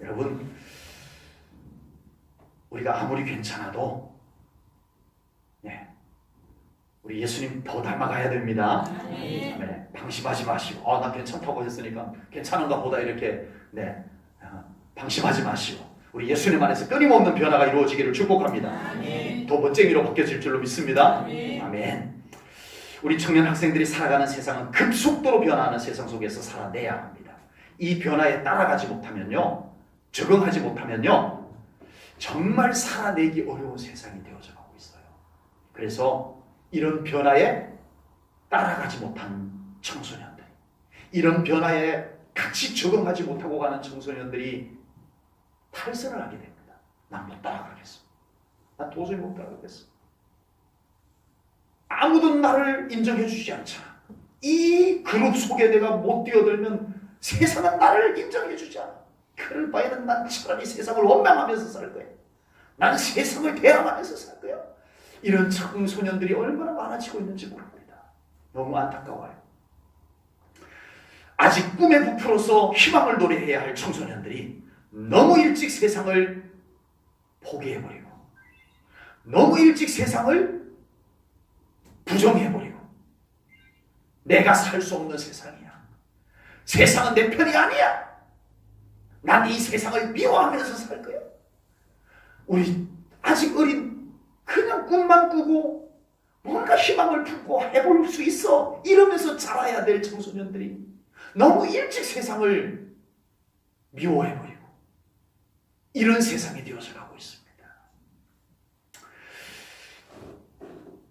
여러분, 우리가 아무리 괜찮아도 우리 예수님 더 닮아가야 됩니다. 방심하지 마시고 나 괜찮다고 했으니까 괜찮은가 보다 이렇게 방심하지 마시고 우리 예수님 안에서 끊임없는 변화가 이루어지기를 축복합니다. 더 멋쟁이로 바뀌어질 줄로 믿습니다. 아멘. 우리 청년 학생들이 살아가는 세상은 급속도로 변화하는 세상 속에서 살아내야 합니다. 이 변화에 따라가지 못하면요, 적응하지 못하면요, 정말 살아내기 어려운 세상이 되어져 가고 있어요. 그래서 이런 변화에 따라가지 못한 청소년들, 이런 변화에 같이 적응하지 못하고 가는 청소년들이 탈선을 하게 됩니다. 난 못 따라가겠어. 난 도저히 못 따라가겠어. 아무도 나를 인정해 주지 않잖아. 이 그룹 속에 내가 못 뛰어들면 세상은 나를 인정해 주지 않아. 그럴 바에는 난 차라리 세상을 원망하면서 살 거야. 난 세상을 대항하면서 살 거야. 이런 청소년들이 얼마나 많아지고 있는지 모릅니다. 너무 안타까워요. 아직 꿈에 부풀어서 희망을 노래해야 할 청소년들이 너무 일찍 세상을 포기해버리고 너무 일찍 세상을 부정해버리고 내가 살 수 없는 세상이야. 세상은 내 편이 아니야. 난 이 세상을 미워하면서 살 거야. 우리 아직 어린 그냥 꿈만 꾸고 뭔가 희망을 품고 해볼 수 있어 이러면서 자라야 될 청소년들이 너무 일찍 세상을 미워해버리고 이런 세상이 되어서 가고 있습니다.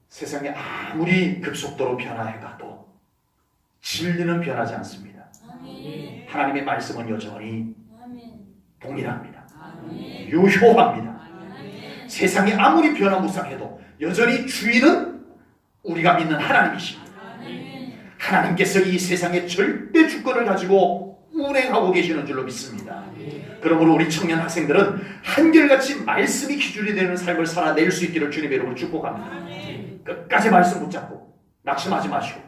세상이 아무리 급속도로 변화해가도 진리는 변하지 않습니다. 하나님의 말씀은 여전히 동일합니다. 유효합니다. 세상이 아무리 변화무쌍해도 여전히 주인은 우리가 믿는 하나님이십니다. 하나님께서 이 세상에 절대 주권을 가지고 운행하고 계시는 줄로 믿습니다. 그러므로 우리 청년 학생들은 한결같이 말씀이 기준이 되는 삶을 살아낼 수 있기를 주님의 이름으로 축복합니다. 끝까지 말씀 붙잡고 낙심하지 마시고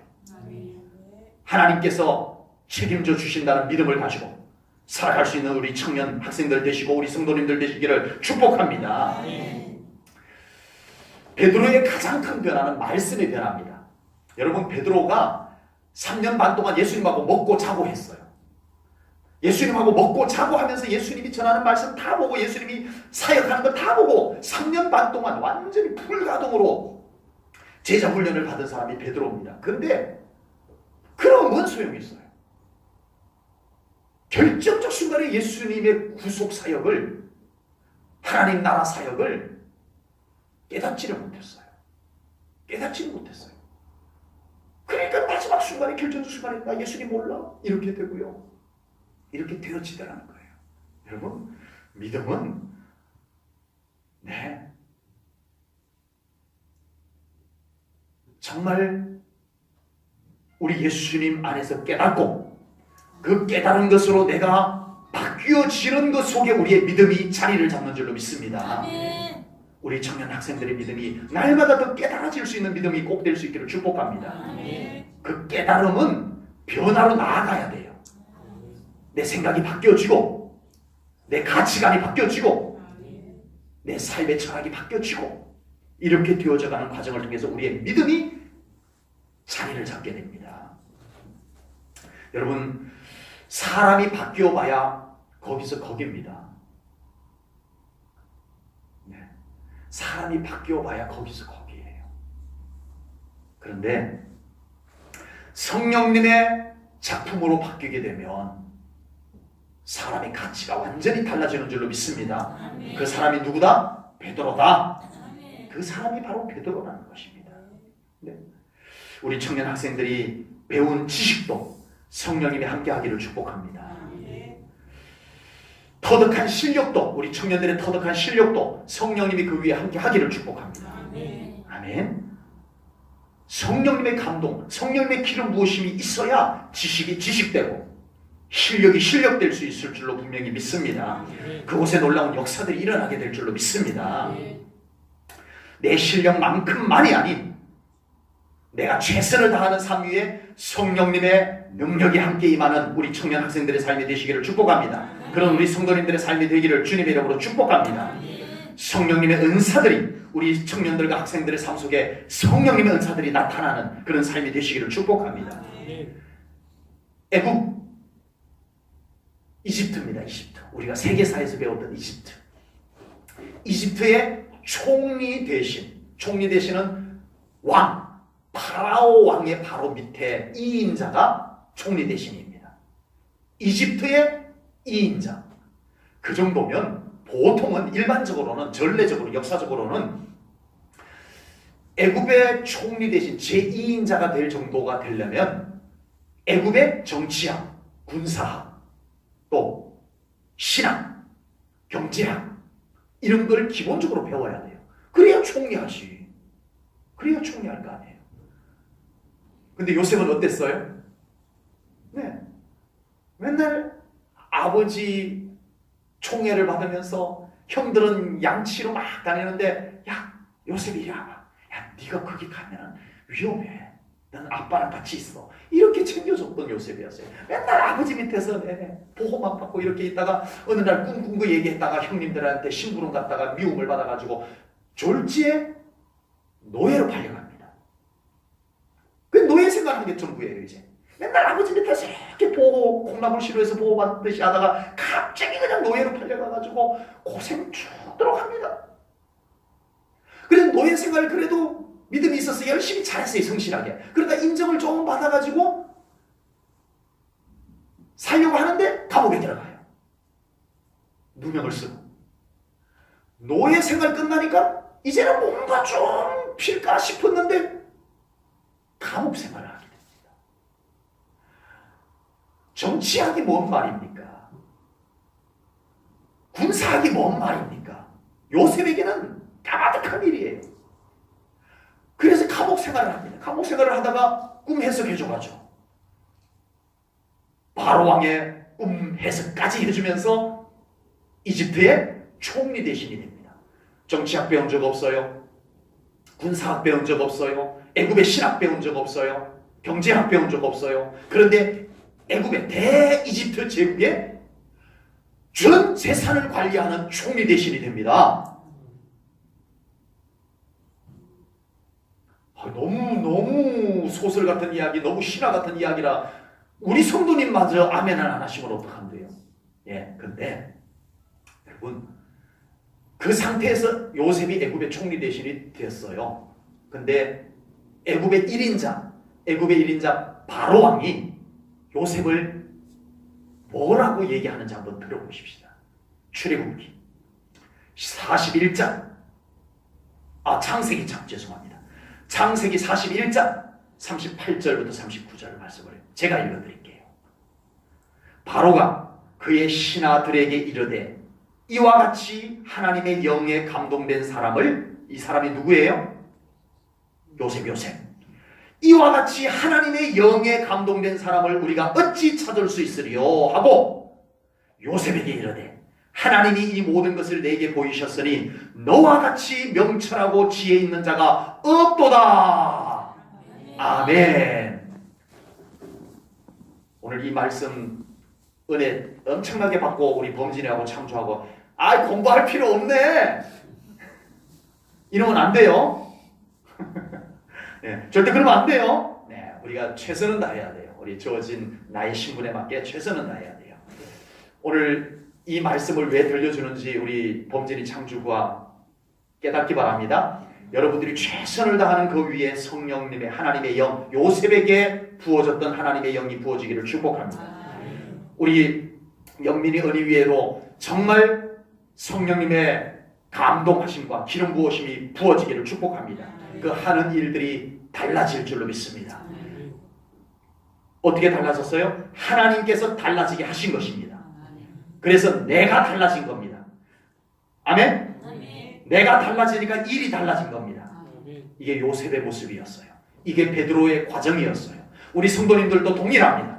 하나님께서 책임져 주신다는 믿음을 가지고 살아갈 수 있는 우리 청년 학생들 되시고 우리 성도님들 되시기를 축복합니다. 베드로의 가장 큰 변화는 말씀의 변화입니다. 여러분, 베드로가 3년 반 동안 예수님하고 먹고 자고 했어요. 예수님하고 먹고 자고 하면서 예수님이 전하는 말씀 다 보고 예수님이 사역하는 거 다 보고 3년 반 동안 완전히 불가동으로 제자 훈련을 받은 사람이 베드로입니다. 그런데 그럼 뭔 소용이 있어요? 결정적 순간에 예수님의 구속 사역을, 하나님 나라 사역을 깨닫지를 못했어요. 깨닫지를 못했어요. 그러니까 마지막 순간에, 결정적 순간에 나 예수님 몰라 이렇게 되고요. 이렇게 되어지더라는 거예요. 여러분, 믿음은 정말 우리 예수님 안에서 깨닫고 그 깨달은 것으로 내가 바뀌어지는 것 속에 우리의 믿음이 자리를 잡는 줄로 믿습니다. 아멘. 우리 청년 학생들의 믿음이 날마다 더 깨달아질 수 있는 믿음이 꼭 될 수 있기를 축복합니다. 아멘. 그 깨달음은 변화로 나아가야 돼요. 내 생각이 바뀌어지고 내 가치관이 바뀌어지고 내 삶의 철학이 바뀌어지고 이렇게 되어져가는 과정을 통해서 우리의 믿음이 자리를 잡게 됩니다. 여러분, 사람이 바뀌어봐야 거기서 거기입니다. 네. 사람이 바뀌어봐야 거기서 거기예요. 그런데 성령님의 작품으로 바뀌게 되면 사람의 가치가 완전히 달라지는 줄로 믿습니다. 아멘. 그 사람이 누구다? 베드로다. 아멘. 그 사람이 바로 베드로라는 것입니다. 네. 우리 청년 학생들이 배운 지식도 성령님이 함께하기를 축복합니다. 터득한 실력도, 우리 청년들의 터득한 실력도 성령님이 그 위에 함께하기를 축복합니다. 아멘. 성령님의 감동, 성령님의 기름 부으심이 있어야 지식이 지식되고 실력이 실력될 수 있을 줄로 분명히 믿습니다. 그곳에 놀라운 역사들이 일어나게 될 줄로 믿습니다. 내 실력만큼만이 아닌 내가 최선을 다하는 삶 위에 성령님의 능력이 함께 임하는 우리 청년 학생들의 삶이 되시기를 축복합니다. 그런 우리 성도님들의 삶이 되기를 주님의 이름으로 축복합니다. 성령님의 은사들이 우리 청년들과 학생들의 삶 속에 성령님의 은사들이 나타나는 그런 삶이 되시기를 축복합니다. 애국, 이집트입니다. 이집트. 우리가 세계사에서 배웠던 이집트. 이집트의 총리 대신은 왕, 파라오 왕의 바로 밑에 2인자가 총리 대신입니다. 이집트의 2인자. 그 정도면 보통은 일반적으로는 전례적으로 역사적으로는 애굽의 총리 대신 제2인자가 될 정도가 되려면 애굽의 정치학, 군사학, 또 신학, 경제학 이런 걸 기본적으로 배워야 돼요. 그래야 총리하지. 그래야 총리할 거 아니에요. 근데 요셉은 어땠어요? 네. 맨날 아버지 총애를 받으면서 형들은 양치로 막 다니는데 야 요셉이 이리 와봐. 야 네가 거기 가면 위험해. 나는 아빠랑 같이 있어. 이렇게 챙겨줬던 요셉이었어요. 맨날 아버지 밑에서 보호만 받고 이렇게 있다가 어느 날 꿈꾼 거 얘기했다가 형님들한테 심부름 갔다가 미움을 받아가지고 졸지에 노예로 팔려갑니다. 그 노예 생활하는 게 전부예요. 이제 맨날 아버지 밑에서 이렇게 보호, 콩나물시루에서 보호받듯이 하다가 갑자기 그냥 노예로 팔려가가지고 고생 쭉 들어갑니다. 그래서 노예 생활 그래도 믿음이 있어서 열심히 잘했어요. 성실하게. 그러다 인정을 좀 받아가지고 살려고 하는데 감옥에 들어가요. 누명을 쓰고. 노예 생활 끝나니까 이제는 뭔가 좀 필까 싶었는데 감옥 생활을 하게 됩니다. 정치학이 뭔 말입니까? 군사학이 뭔 말입니까? 요셉에게는 까마득한 일이에요. 그래서 감옥 생활을 합니다. 감옥 생활을 하다가 꿈 해석해줘가지고 바로 왕의 꿈 해석까지 해주면서 이집트의 총리 대신이 됩니다. 정치학 배운 적 없어요. 군사학 배운 적 없어요. 애굽의 신학 배운 적 없어요. 경제학 배운 적 없어요. 그런데 애굽의 대이집트 제국의 전 재산을 관리하는 총리 대신이 됩니다. 너무 소설 같은 이야기, 너무 신화 같은 이야기라 우리 성도님마저 아멘을 안 하시면 어떡한데요? 예, 근데 여러분 그 상태에서 요셉이 애굽의 총리 대신이 됐어요. 근데 애굽의 1인자 바로 왕이 요셉을 뭐라고 얘기하는지 한번 들어보십시다. 출애굽기 41장 창세기 41장 38절부터 39절 말씀을 제가 읽어드릴게요. 바로가 그의 신하들에게 이르되 이와 같이 하나님의 영에 감동된 사람을, 이 사람이 누구예요? 요셉. 이와 같이 하나님의 영에 감동된 사람을 우리가 어찌 찾을 수 있으리요 하고 요셉에게 이르되 하나님이 이 모든 것을 내게 보이셨으니 너와 같이 명철하고 지혜 있는 자가 없도다. 아멘. 오늘 이 말씀 은혜 엄청나게 받고 우리 범진이하고 참조하고 공부할 필요 없네 이러면 안 돼요. 네, 절대 그러면 안 돼요. 네, 우리가 최선은 다해야 돼요. 우리 주어진 나의 신분에 맞게 최선은 다해야 돼요. 오늘 이 말씀을 왜 들려주는지 우리 범진이 창주가 깨닫기 바랍니다. 여러분들이 최선을 다하는 그 위에 성령님의 하나님의 영 요셉에게 부어졌던 하나님의 영이 부어지기를 축복합니다. 우리 영민이 은희 위에도 정말 성령님의 감동하심과 기름 부으심이 부어지기를 축복합니다. 그 하는 일들이 달라질 줄로 믿습니다. 어떻게 달라졌어요? 하나님께서 달라지게 하신 것입니다. 그래서 내가 달라진 겁니다. 아멘? 내가 달라지니까 일이 달라진 겁니다. 이게 요셉의 모습이었어요. 이게 베드로의 과정이었어요. 우리 성도님들도 동일합니다.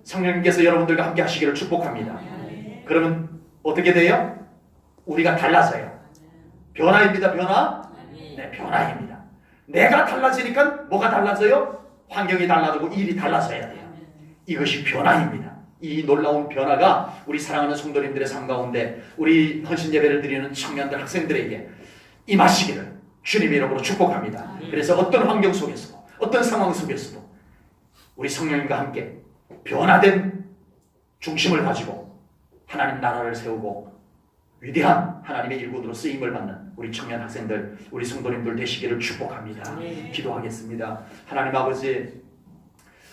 성령님께서 여러분들과 함께 하시기를 축복합니다. 그러면 어떻게 돼요? 우리가 달라져요. 변화입니다. 변화? 네, 변화입니다. 내가 달라지니까 뭐가 달라져요? 환경이 달라지고 일이 달라져야 돼요. 이것이 변화입니다. 이 놀라운 변화가 우리 사랑하는 성도님들의 삶 가운데 우리 헌신 예배를 드리는 청년들 학생들에게 임하시기를 주님의 이름으로 축복합니다. 그래서 어떤 환경 속에서도 어떤 상황 속에서도 우리 성령님과 함께 변화된 중심을 가지고 하나님 나라를 세우고 위대한 하나님의 일꾼으로 쓰임을 받는 우리 청년 학생들, 우리 성도님들 되시기를 축복합니다. 기도하겠습니다. 하나님 아버지,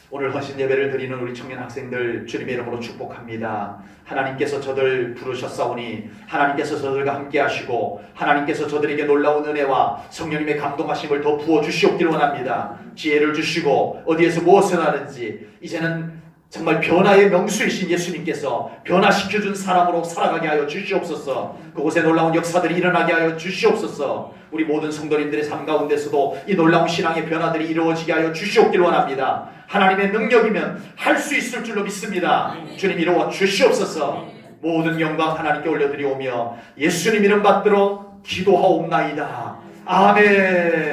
오늘 헌신 예배를 드리는 우리 청년 학생들 주님의 이름으로 축복합니다. 하나님께서 저들 부르셨사오니 하나님께서 저들과 함께 하시고 하나님께서 저들에게 놀라운 은혜와 성령님의 감동하심을 더 부어주시옵기를 원합니다. 지혜를 주시고 어디에서 무엇을 하는지 이제는 정말 변화의 명수이신 예수님께서 변화시켜준 사람으로 살아가게 하여 주시옵소서. 그곳에 놀라운 역사들이 일어나게 하여 주시옵소서. 우리 모든 성도님들의 삶 가운데서도 이 놀라운 신앙의 변화들이 이루어지게 하여 주시옵기를 원합니다. 하나님의 능력이면 할 수 있을 줄로 믿습니다. 주님 이루어 주시옵소서. 모든 영광 하나님께 올려드리오며 예수님 이름 받들어 기도하옵나이다. 아멘.